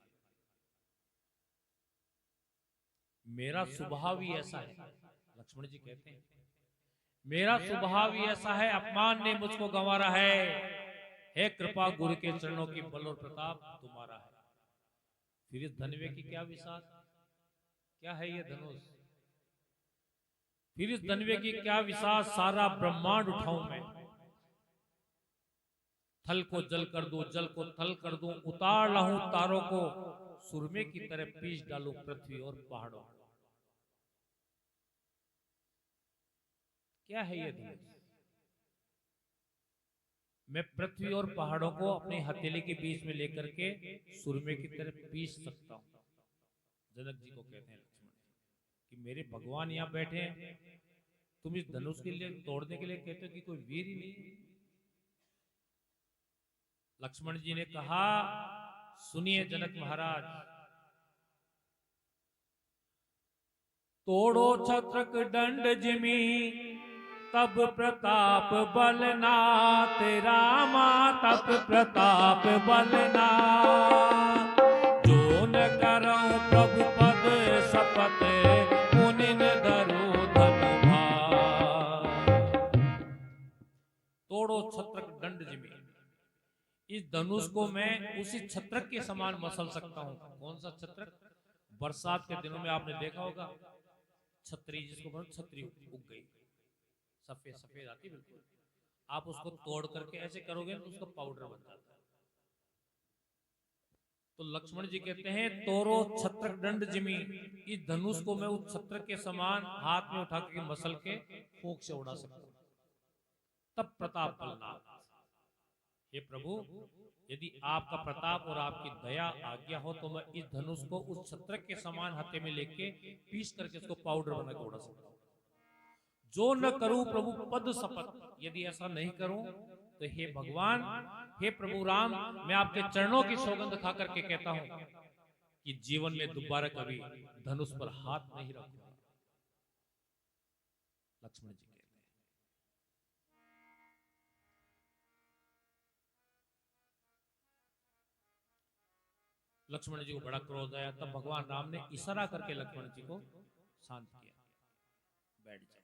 मेरा स्वभाव ही ऐसा है, लक्ष्मण जी कहते हैं, मेरा स्वभाव ही ऐसा है, अपमान ने मुझको गंवारा है। हे कृपा गुरु के चरणों की बल और प्रताप तुम्हारा है। फिर इस धनवे की क्या विशाल, क्या है ये धनुष? फिर इस धनवे की क्या विशाल, सारा ब्रह्मांड उठाऊं मैं। थल को जल कर दूं, जल को थल कर दूं, उतार लाऊं तारों को, सुरमे की तरह पीस डालूं पृथ्वी और पहाड़ों। क्या है ये धनुष? मैं पृथ्वी और पहाड़ों को अपनी हथेली के बीच में लेकर के सुरमे की तरह पीस सकता हूं। जनक जी को कहते हैं लक्ष्मण कि मेरे भगवान यहां बैठे हैं, तुम इस धनुष के लिए तोड़ने के लिए कहते हो कि कोई वीर ही नहीं। लक्ष्मण जी ने कहा, सुनिए जनक महाराज, तोड़ो छत्रक दंड जिमी, तब प्रताप बलना तेरा, तब प्रताप बलना। जो न करो प्रभु पद शपथ, मुनिन धरो धन भार। तोड़ो छत्रक दंड जिमी, इस धनुष को मैं उसी छत्रक के समान मसल सकता हूं। कौन सा छत्रक? बरसात के दिनों में आपने देखा होगा, छतरी जिसको बोलते छतरी उग गई, सफेद सफेद आती बिल्कुल, आप उसको तोड़ करके ऐसे करोगे तो उसका पाउडर बन जाता है। तो लक्ष्मण जी कहते हैं, तोरो छत्रक दंड जिमी, इस धनुष को मैं उस छत्रक के समान हाथ में उठा के मसल के फूंक से उड़ा सकता हूं। तब प्रताप बलनाथ, हे प्रभु, यदि आपका प्रताप और आपकी दया आज्ञा हो तो मैं इस धनुष को उस छत्रक के समान हाथे में लेके पीस करके उसको पाउडर बना के उड़ा सकता हूं। जो न करूं प्रभु पद शपथ, यदि ऐसा नहीं करूं तो हे भगवान, हे प्रभु राम, मैं आपके चरणों की सौगंध खा करके कहता हूं कि जीवन में दोबारा कभी धनुष पर हाथ नहीं रखूंगा। लक्ष्मण जी कहते हैं। लक्ष्मण जी को बड़ा क्रोध आया। तब भगवान राम ने इशारा करके लक्ष्मण जी को शांत किया, बैठ जाओ।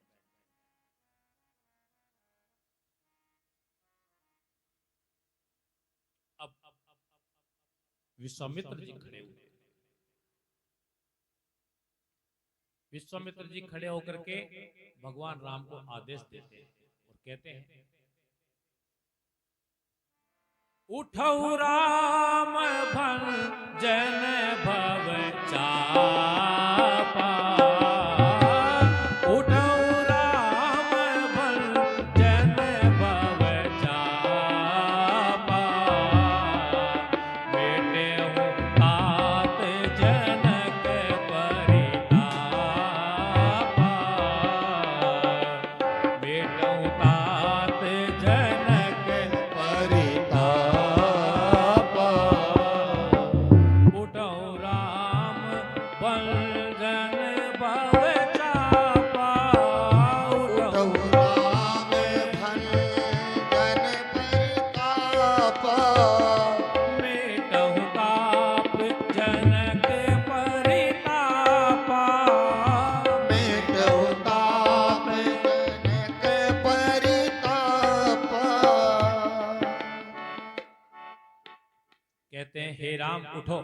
अब विश्वामित्र जी खड़े हुए। विश्वामित्र जी खड़े होकर के भगवान राम को आदेश देते हैं और कहते हैं, उठौ राम भंजन भव चापा, उठौ राम भंजन भव चापा, बेटे तात जनक परितापा, बेटे तात जनक परितापा। जन भव चापा उठौ राम भंजन परतापा मेटहु ताप जनक परितापा मेटौ ताप जनक परितापा। कहते हैं हे राम उठो,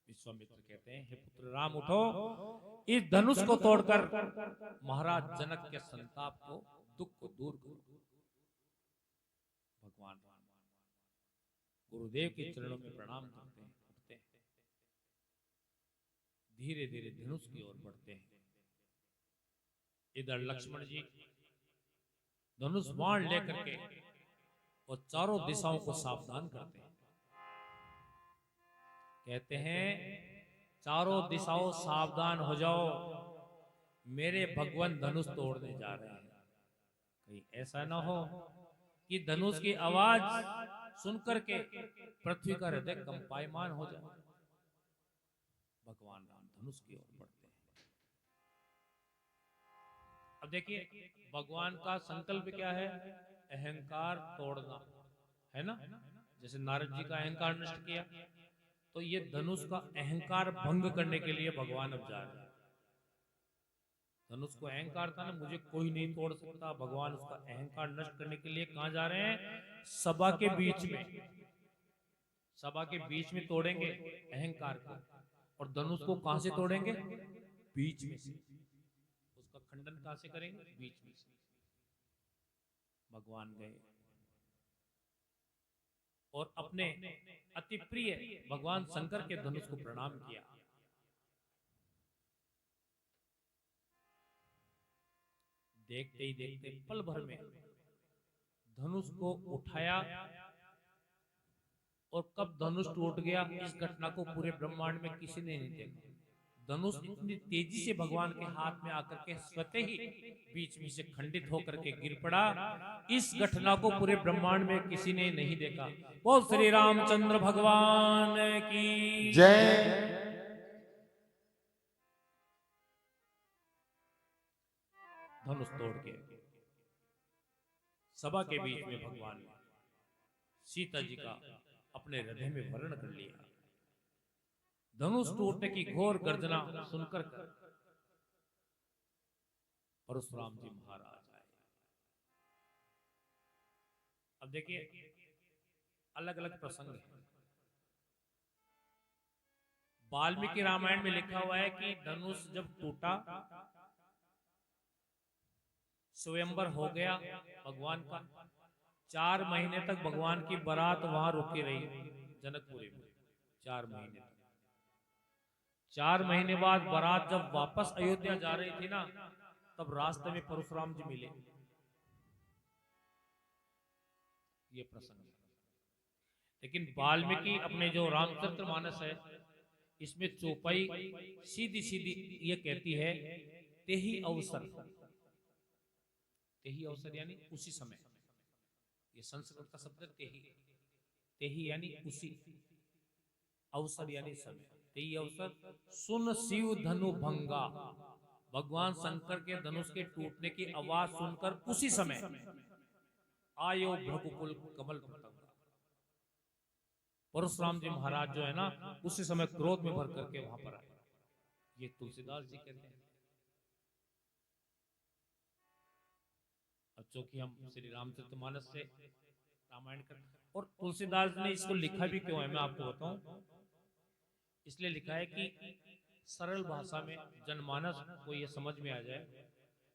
विश्वामित्र कहते हैं हे पुत्र राम उठो, इस धनुष को तोड़कर महाराज जनक के संताप को, दुख को दूर करो। भगवान राम गुरुदेव के चरणों में प्रणाम करते हैं, उठते हैं, धीरे धीरे धनुष की ओर बढ़ते हैं। इधर लक्ष्मण जी धनुष बाण लेकर के और चारों दिशाओं को सावधान करते हैं। कहते हैं चारों दिशाओं सावधान हो जाओ, मेरे भगवान धनुष तोड़ने जा रहे हैं। कहीं ऐसा ना हो कि धनुष की आवाज सुनकर के पृथ्वी का हृदय कंपायमान हो जाए। भगवान राम धनुष की ओर बढ़ते हैं। अब देखिए भगवान का संकल्प क्या है? अहंकार तोड़ना है ना। जैसे नारद जी का अहंकार नष्ट किया, तो ये धनुष का अहंकार भंग करने के लिए भगवान अब जा रहे हैं। धनुष को अहंकार था ना, मुझे कोई नहीं तोड़ सकता। भगवान उसका अहंकार नष्ट करने के लिए कहां जा रहे हैं? सभा के बीच में, सभा के बीच में तोड़ेंगे अहंकार को। और धनुष को कहां से तोड़ेंगे? बीच में से। उसका खंडन कहां से करेंगे? बीच में से। भगवान गए और अपने अति प्रिय भगवान शंकर के धनुष को प्रणाम किया। देखते ही देखते पल भर में धनुष को उठाया, और कब धनुष टूट गया इस घटना को पूरे ब्रह्मांड में किसी ने नहीं देखा। धनुष इतनी तेजी से भगवान के हाथ में आकर के स्वतः ही बीच में से खंडित होकर के गिर पड़ा। इस घटना को पूरे ब्रह्मांड में किसी ने नहीं देखा। बोल श्री रामचंद्र भगवान की जय। धनुष तोड़ के सभा के बीच में भगवान ने सीता जी का अपने हृदय में वर्ण कर लिया। धनुष टूटने की घोर गर्जना सुनकर परशुराम जी महाराज आए। अब देखिए अलग अलग प्रसंग है। वाल्मीकि रामायण में लिखा हुआ है कि धनुष जब टूटा, स्वयंवर हो गया भगवान का। 4 महीने तक भगवान की बारात वहां रुकी रही जनकपुरी में। 4 महीने तक। 4 महीने बाद बारात जब वापस अयोध्या जा रही थी ना, तब रास्ते में परशुराम जी मिले। ये प्रसंग है। लेकिन वाल्मीकि अपने जो रामचरितमानस है, इसमें चौपाई सीधी सीधी ये कहती है तेही अवसर। तेही अवसर यानी उसी समय। ये संस्कृत का शब्द तेही। तेही यानी उसी, अवसर यानी समय। तेही अवसर सुन शिव धनु भंगा। भगवान शंकर के धनुष के टूटने की आवाज सुनकर उसी समय आयो भ्रकुकुल कमल पतंगा। परशुराम जी महाराज जो है ना, उसी समय क्रोध में भर करके वहां पर आए। ये तुलसीदास जी कहते हैं। अब चूंकि हम श्री रामचरितमानस से रामायण कर, और तुलसीदास ने इसको लिखा भी क्यों है मैं आपको बताऊं। इसलिए लिखा है कि सरल भाषा में जनमानस को यह समझ में आ जाए,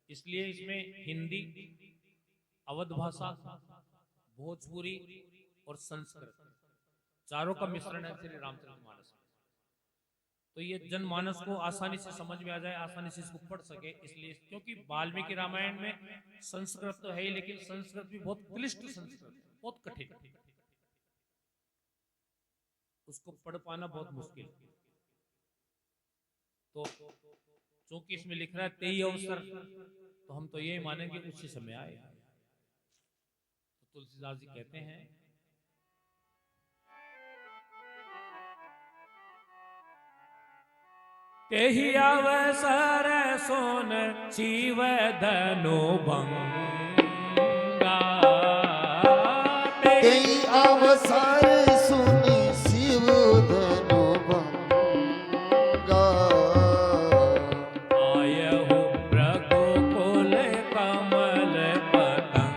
इसलिए इसमें हिंदी, अवध भाषा, भोजपुरी और संस्कृत चारों का मिश्रण है श्री रामचरितमानस में। तो ये जनमानस को आसानी से समझ में आ जाए, आसानी से इसको पढ़ सके, इसलिए। क्योंकि वाल्मीकि रामायण में संस्कृत तो है ही, लेकिन संस्कृत भी बहुत क्लिष्ट संस्कृत है, बहुत कठिन, उसको पढ़ पाना बहुत मुश्किल है। तो चूंकि इसमें लिख रहा है तेई अवसर, तो हम तो ये मानेंगे उसी समय आए। तो तुलसीदास जी कहते हैं तेहि अवसर सोन शिव धनु भंगा ते अवसर सुनि शिव धनु भंगा आयहु रघुकुल कमल पतंगा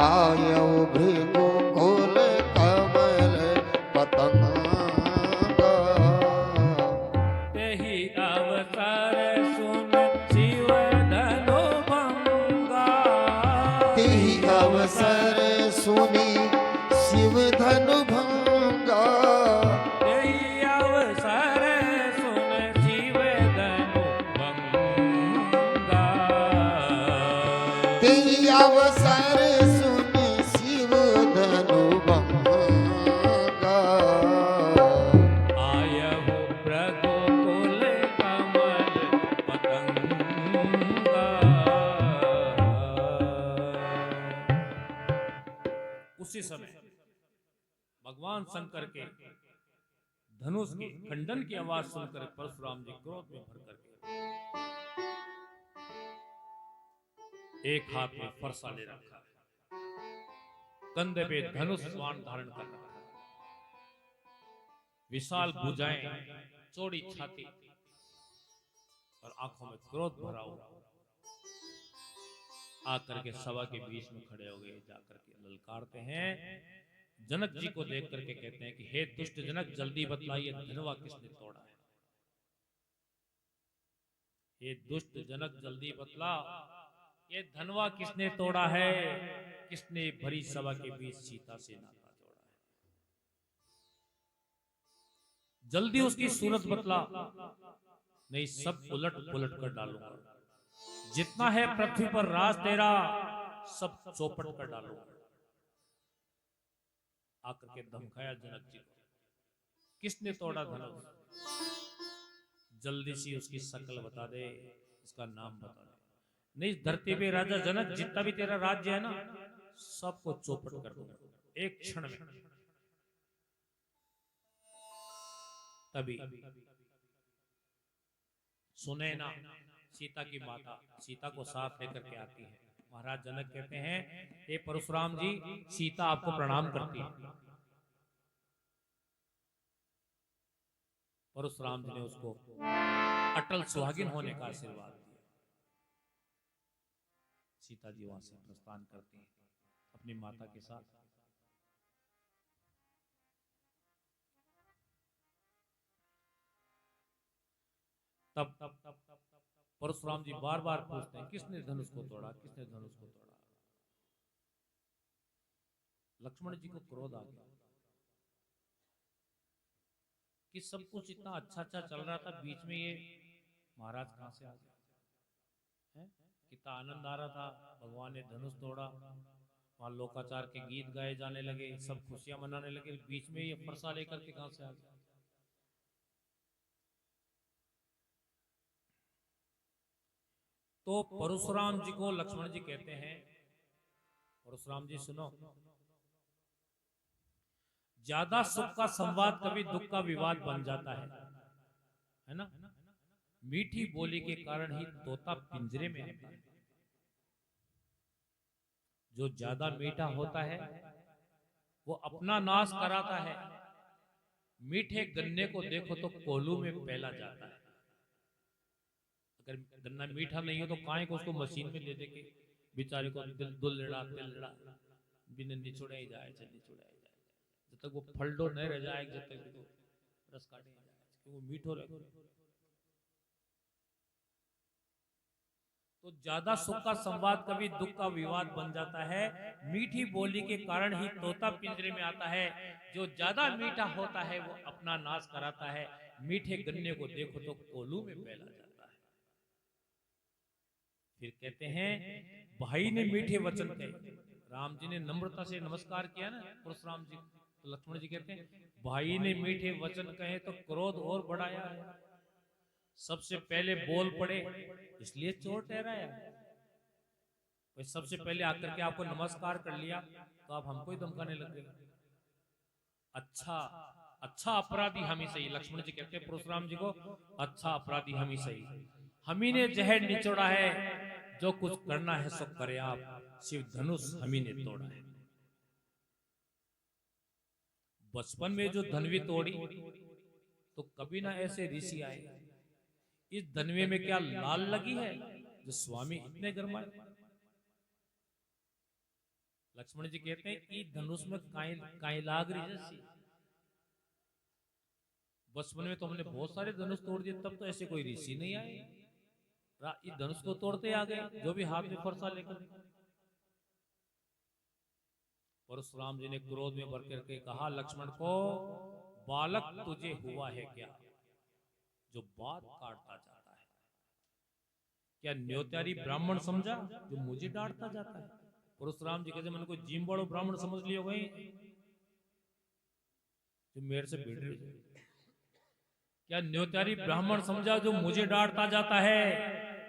आयौ भृगुकुल कमल पतंगा तेहि अवसर सुन शिव धनु भंगा तेहि अवसर सुनि शिव धनु भंगा तेहि अवसर सुन शिव धनु भंगा तेहि अवसर सुनि शिव धनु भंगा आयहु रघुकुल कमल पतंगा। उसी समय भगवान शंकर के धनुष के खंडन की आवाज सुनकर परशुराम जी क्रोध में भर करके एक हाथ में फरसा ले रखा है, कंधे पे धनुष बाण धारण कर रखा है, विशाल भुजाएं, चौड़ी छाती और आंखों में क्रोध भरा हुआ आकर के सभा के बीच में खड़े हो गए, जाकर के ललकारते हैं। जनक जी को देख करके कहते हैं कि हे दुष्ट जनक, जल्दी बतलाइए धनवा किसने तोड़ा है। हे दुष्ट जनक, जल्दी बतला, ये धनवा किसने तोड़ा है? किसने भरी सभा के बीच सीता से नाता जोड़ा है? जल्दी उसकी सूरत बतला, नहीं सब उलट पुलट कर डालूंगा। जितना है पृथ्वी पर राज तेरा, सब चौपट कर डालूंगा। आकर के धमकाया जनक जी को, किसने तोड़ा धनुष? जल्दी से उसकी शक्ल बता दे, उसका नाम बता दे, नहीं धरती पे राजा जनक जितना भी तेरा राज्य है ना, सबको चौपट कर दूंगा एक क्षण में। तभी सुनैना सीता की माता सीता को साथ लेकर के आती है। महाराज जनक कहते हैं, हे परशुराम जी, सीता आपको प्रणाम करती है। परशुराम जी ने उसको अटल सुहागिन होने का आशीर्वाद दिया। सीता जी वहां से प्रस्थान करती हैं अपनी माता के साथ। तब परशुराम जी बार बार पूछते हैं, किसने धनुष को तोड़ा, किसने धनुष को तोड़ा? लक्ष्मण जी को क्रोध आ गया कि सब कुछ इतना अच्छा अच्छा चल रहा था, बीच में ये महाराज कहां से आ गया है? कितना आनंद आ रहा था, भगवान ने धनुष तोड़ा, वहां लोकाचार के गीत गाए जाने लगे, सब खुशियां मनाने लगे, बीच में ये फरसा लेकर के कहां से आ गया? तो परशुराम जी को लक्ष्मण जी कहते हैं, परशुराम जी सुनो, ज्यादा सुख का संवाद कभी दुख का विवाद बन जाता है ना? मीठी बोली के कारण ही तोता पिंजरे में आता है। जो ज्यादा मीठा होता है वो अपना नाश कराता है। मीठे गन्ने को देखो तो कोल्हू में पहला जाता है। अगर गन्ना मीठा नहीं हो तो काहे को उसको मशीन में ले देके बेचारे को दुलड़ा बिना निचोड़े ही जाए, निचोड़े ही जाए, जब तक वो फलडो नहीं रह जाए, जब तक तो रस काटे जाए, वो मीठो रहे। तो ज्यादा सुख का संवाद कभी दुख का विवाद बन जाता है। मीठी बोली के कारण ही तोता पिंजरे में आता है। जो ज्यादा मीठा होता है वो अपना नाश कराता है। मीठे गन्ने को देखो तो कोल्हू में फैला जाता है। फिर कहते हैं, भाई ने मीठे वचन कहे। राम जी ने नम्रता से नमस्कार किया ना परशुराम जी, तो लक्ष्मण जी कहते हैं, भाई ने मीठे वचन कहे तो क्रोध और बढ़ाया है। सबसे पहले बोल पड़े इसलिए चोर ठहराया। भाई सबसे पहले आकर के आपको नमस्कार कर लिया तो आप हमको ही धमकाने लग गए। अच्छा अच्छा अपराधी हम ही सही। लक्ष्मण जी कहते हैं परशुराम जी को, अच्छा अपराधी हम ही सही। हम ही ने जहर निचोड़ा है, जो कुछ करना है सो करे आप, शिव धनुष हम ही ने तोड़ा है। बचपन में जो धनवी तोड़ी, तो कभी ना ऐसे ऋषि आए। इस धनवे में क्या लाल लगी है जो स्वामी इतने गरमाए? लक्ष्मण जी कहते हैं कि धनुष में काई लाग रही जैसी। बचपन में तो हमने बहुत सारे धनुष तोड़ दिए, तब तो ऐसे कोई ऋषि नहीं आए। इस धनुष को तोड़ते आ गए, जो भी हाथ में फरसा लेकर। परशुराम जी ने क्रोध में भर करके कहा लक्ष्मण को, बालक तुझे हुआ है क्या जो बात काटता जाता है? क्या न्योत्यारी ब्राह्मण समझा जो मुझे डांटता जाता है? परशुराम जी कहते मैंने कोई जिम बड़ो ब्राह्मण समझ लियो गई जो मेरे से भिड़ रही है? क्या न्योत्यारी ब्राह्मण समझा जो मुझे डांटता जाता है?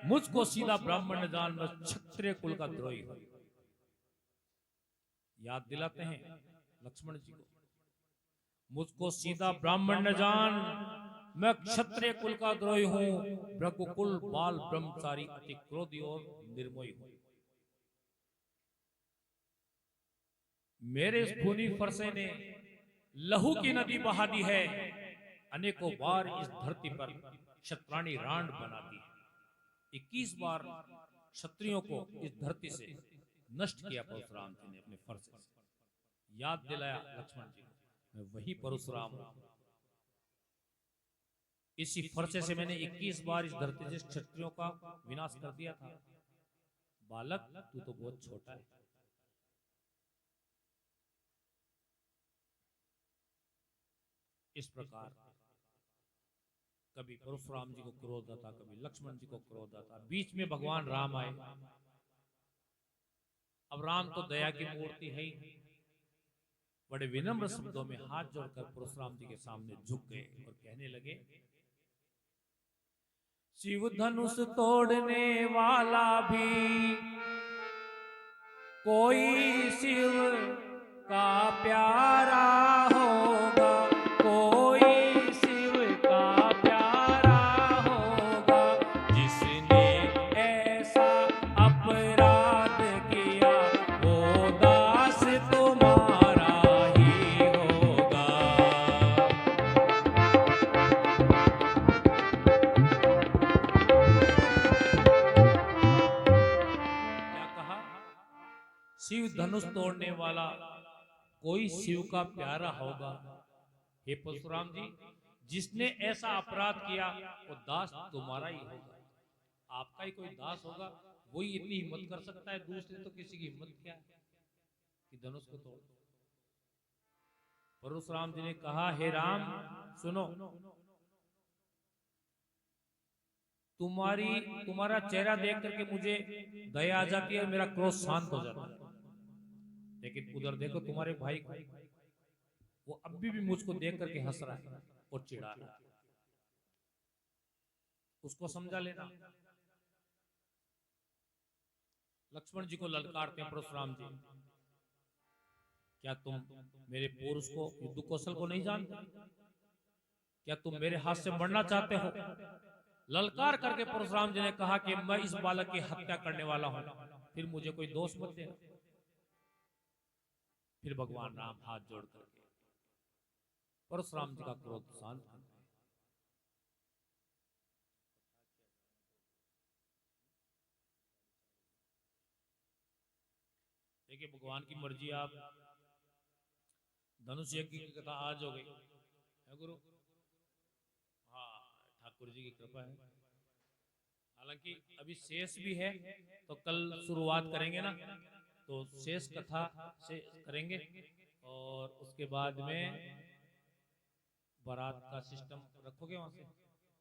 मुझको सीधा ब्राह्मण न जान, मैं क्षत्रिय कुल का द्रोही हूं। याद दिलाते हैं लक्ष्मण जी को, मुझको सीधा ब्राह्मण न जान, मैं क्षत्रिय कुल का द्रोही हूं, रघुकुल बाल ब्रह्मचारी, अति क्रोधी और निर्मोही हूं। मेरे इस खूनी फरसे ने लहू की नदी बहा दी है, अनेकों बार इस धरती पर क्षत्राणी रांड बना दी है। 21 बार क्षत्रियों को इस धरती से नष्ट किया परशुराम जी ने अपने फरसे से। याद दिलाया लक्ष्मण जी को, मैं वही परशुराम हूं। इसी फरसे से मैंने 21 बार इस धरती से क्षत्रियों का विनाश कर दिया था। बालक तू तो बहुत छोटा है। इस प्रकार कभी परशुराम जी को क्रोध आता, कभी लक्ष्मण जी को क्रोध आता। बीच में भगवान राम आए। अब राम तो दया की मूर्ति है ही, बड़े विनम्र शब्दों में हाथ जोड़कर परशुराम जी के सामने झुक गए और कहने लगे, शिव धनुष तोड़ने वाला भी कोई शिव का प्यारा होगा, कोई शिव का प्यारा होगा, जिसने ऐसा अपराध किया वो दास तुम्हारा ही होगा। क्या कहा? शिव धनुष तोड़ने वाला कोई शिव का प्यारा होगा। हे परशुराम जी, जिसने ऐसा अपराध किया वो दास तुम्हारा ही होगा। आपका ही कोई दास होगा, वही इतनी हिम्मत कर सकता है। दूसरे तो किसी की हिम्मत क्या है कि धनुष को तोड़। परशुराम जी ने कहा, हे राम सुनो, तुम्हारा चेहरा देख करके मुझे दया आ जाती है और मेरा क्रोध शांत हो जाता है। लेकिन उधर देखो तुम्हारे भाई को, वो अभी भी मुझको देख करके हंस रहा है और चिढ़ा रहा है। उसको समझा लेना। लक्ष्मण जी को ललकारते हैं परशुराम जी, क्या तुम मेरे पुरुष को, युद्ध कौशल को नहीं जानते? क्या तुम मेरे हाथ से मरना चाहते हो? ललकार करके परशुराम जी ने कहा कि मैं इस बालक की हत्या करने वाला हूं, फिर मुझे कोई दोष मत देना। फिर भगवान राम हाथ जोड़ करके परशुराम जी का क्रोध शांत कर दिया। देखिए भगवान की मर्जी। आप धनुष यज्ञ की कथा आज हो गई है गुरु। हाँ, ठाकुर जी की कृपा है। हालांकि अभी शेष भी है, तो कल शुरुआत करेंगे ना, तो शेष कथा से करेंगे और उसके बाद में बारात का सिस्टम रखोगे वहां से,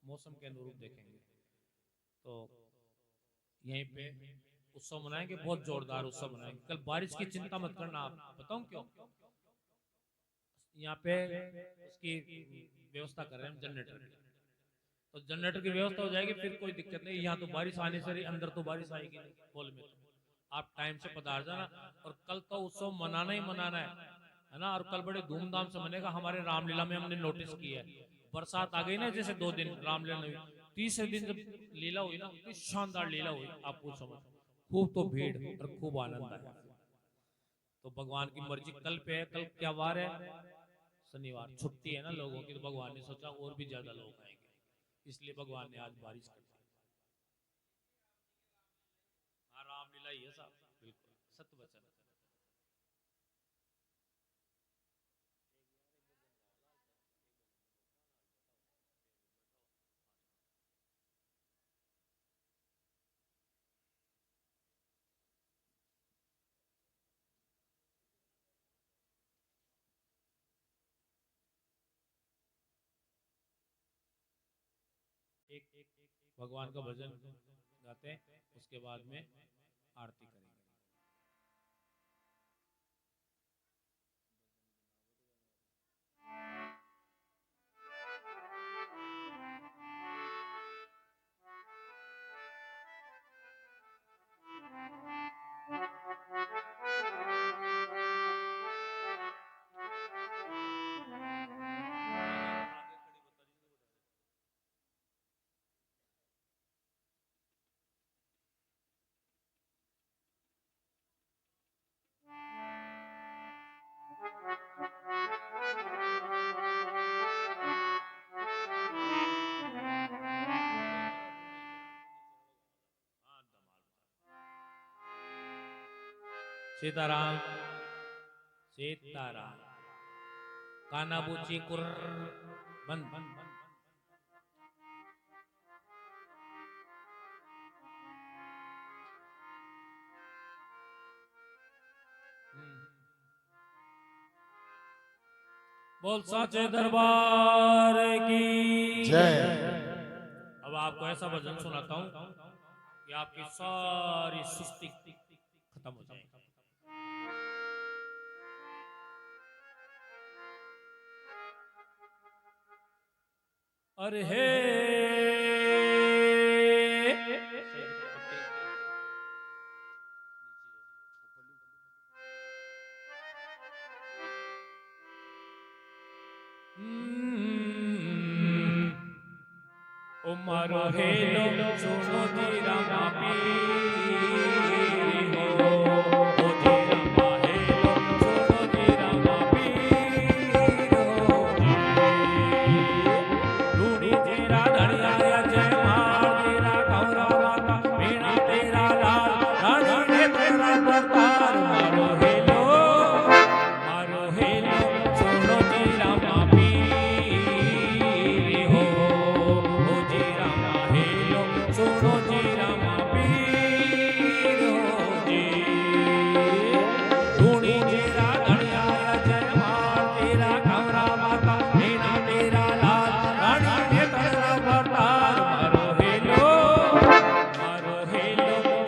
मौसम के अनुरूप देखेंगे। तो यहीं पे उत्सव मनाएंगे, बहुत जोरदार उत्सव मनाएंगे। कल बारिश की चिंता मत करना। आप बताऊं क्यों? यहाँ पे उसकी व्यवस्था कर रहे हैं हम, जनरेटर की। तो जनरेटर की व्यवस्था हो जाएगी, फिर कोई दिक्कत नहीं। यहाँ तो बारिश आने से अंदर तो बारिश आएगी नहीं हॉल में। तो आप टाइम से पधार जाना। और कल तो उत्सव मनाना ही मनाना है। है ना। और कल बड़े धूमधाम से मनेगा। हमारे रामलीला में हमने नोटिस किया है, बरसात आ गई ना, जैसे 2 दिन रामलीला नहीं हुई, तीसरे दिन जब लीला हुई ना, इतनी शानदार लीला हुई, आप पूछ समझ, खूब तो भीड़ और खूब आनंद आया। तो भगवान की मर्जी, कल पे है, कल क्या वार है, शनिवार, छुट्टी है ना लोगों की, तो भगवान ने सोचा और भी ज्यादा लोग आएंगे, इसलिए भगवान ने आज बारिश कर दी। हाँ, रामलीला ही है साहब, बिल्कुल सत्य वचन। एक भगवान का भजन गाते हैं, उसके बाद में आरती करेंगे। सीताराम सीताराम, काना बूची कुर बंद। बोल साचे दरबार की जय। अब आपको ऐसा भजन सुनाता हूं कि आपकी सारी सुस्ती खत्म हो जाएगी। अरे हे ओ मारो हेलो सुनो जी रामा पीर हो, ओ जी रामा हेलो सुनो जी रामा पीर हो जी। रूड़ी तेरा धड़िया जय मार तेरा गौरा माता वीणा तेरा लाल रानी ने तेरा दरबार। मारो हेलो सुनो जी रामा पीर हो, ओ जी रामा हेलो सुनो जी रामा पीर हो जी। धूणी तेरा धड़िया जय मार तेरा गौरा माता वीणा तेरा लाल रानी ने तेरा दरबार। मारो हेलो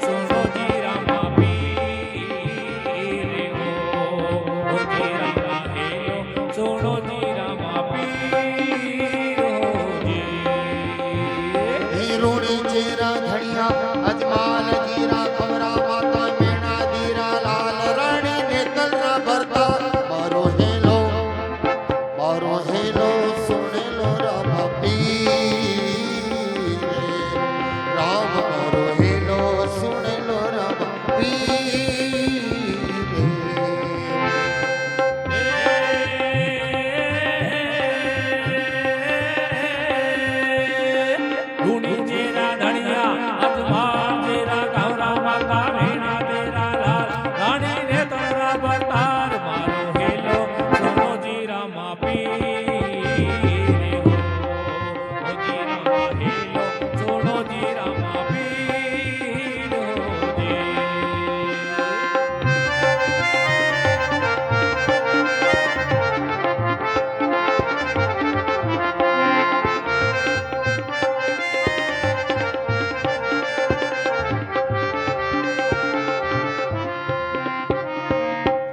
सुनो जी रामा पीर हो, ओ जी रामा हेलो सुनो जी रामा पीर हो जी। रूड़ी चेरा धड़िया अजमाल जीरा खबरा माता मेणा दीरा लाल रानी ने कलरा भरता। मारो हेलो सुन लो राम पीर, राम मारो हेलो सुन लो राम पीर। धूणी तेरा धड़िया अजमाल तेरा गौरा माता वीणा तेरा लाल रानी ने तेरा दरबार। मारो हेलो सुनो जी रामा पीर हो, ओ जी रामा हेलो सुनो जी रामा पीर हो जी।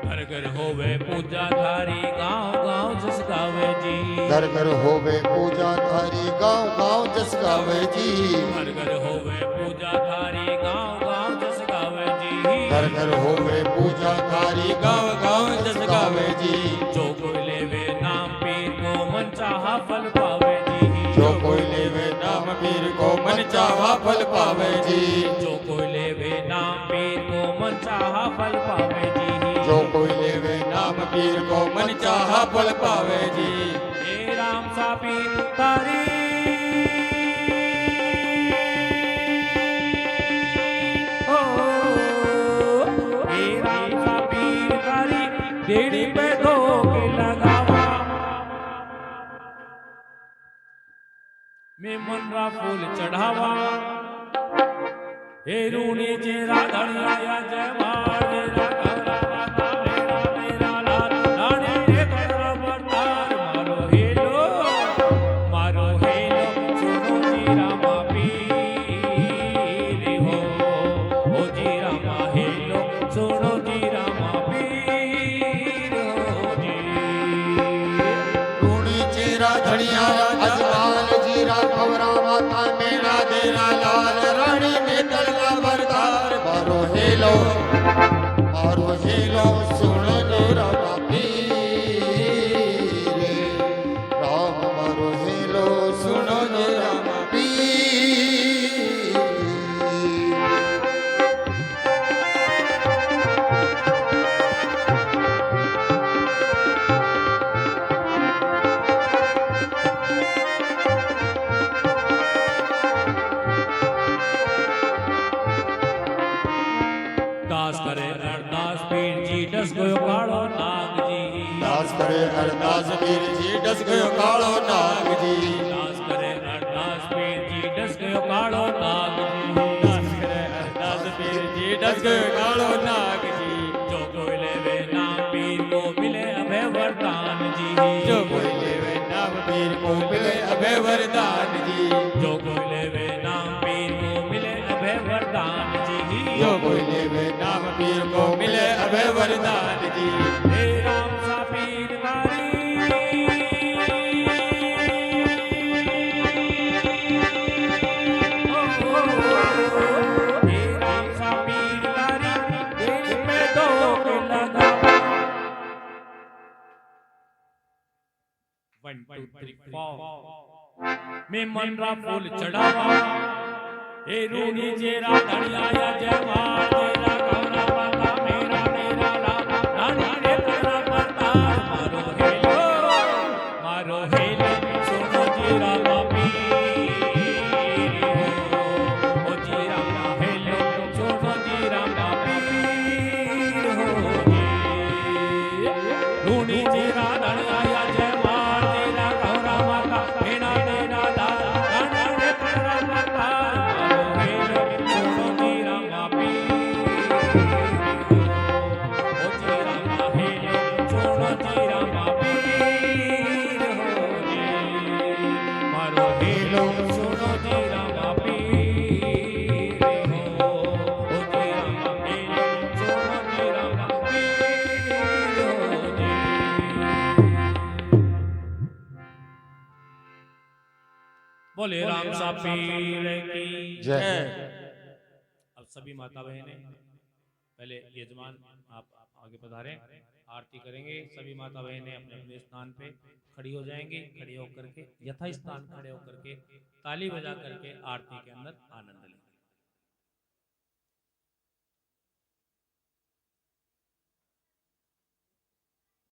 घर घर होवे पूजा थारी गांव गांव जस गावे जी। घर घर होवे पूजा थारी गांव गांव जस गावे जी। घर घर होवे पूजा थारी गांव गांव जस गावे जी। घर कर होवे पूजा थारी गाँव गाँव जस गावे जी। जो कोई लेवे नाम पीर को मन चाहा फल पावे जी। जो कोई लेवे नाम पीर को मन चाहा फल पावे जी। जो कोई लेवे नाम पीर को मन चाहा फल पावे जी। जो कोई लेवे नाम पीर को मन चाहा फल पावे जी। हे राम सा पीर तारी ओ, हे राम सा पीर तारी डेढ़ी पे दो के लगावा। मैं मनरा फूल चढ़ावा। हे रूणी चेरा धड़िया जय मार मेरा गौरा माता मेरा मेरा लाल लाने रे तेरा बरतार मारो हेलो सुनो जी रामा पीर हो। ओ जी रामा हेलो सुनो जी रामा पीर हो जी। रूणी चेरा धड़िया अजमाल जीरा खवरा माता मेरा देरा लाल रानी ने तड़का बरतार मारो हेलो सुनो जो रामा पीर राम मारो हेलो सुनो जो रामा पीर। दास करे अरदास पीर जी डस गयो काळो नाग जी। दास करे अरदास पीर जी डस गयो काळो नाग जी। दास करे अरदास पीर जी डस गयो काळो नाग जी। दास करे अरदास पीर जी डस गयो काळो नाग जी। जो कोई लेवे नाम पीर को मिले अभय वरदान जी। जो कोई लेवे नाम पीर को मिले अभय वरदान जी। जो कोई लेवे नाम पीर को मिले अभय वरदान जी। जो कोई लेवे नाम पीर को मिले अभय वरदान जी। हे राम सा पीर तारी हे राम सा पीर तारी दिल में दो के लगा। 1 2 3 4 मैं मनरा फूल चढ़ावा। हे रूणी चेरा धड़िया जय मार तेरा गौरा माता मेरा मेरा लाल रानी ने तेरा बरतार मारो हेलो सुनो जी रामा पीर हो। ओ जी रामा हेलो सुनो जी रामा पीर हो जी। रूणी चेरा धड़िया जय मार तेरा गौरा माता मेरा मेरा लाल रानी ने तेरा बरतार बोले राम सा पीर की जय। अब सभी माता बहनें पहले यजमान आप आगे पधारें, आरती करेंगे। सभी माता बहनें अपने अपने स्थान पे खड़ी हो जाएंगी। खड़ी होकर के यथा स्थान खड़े होकर के ताली बजा करके आरती के अंदर आनंद लें।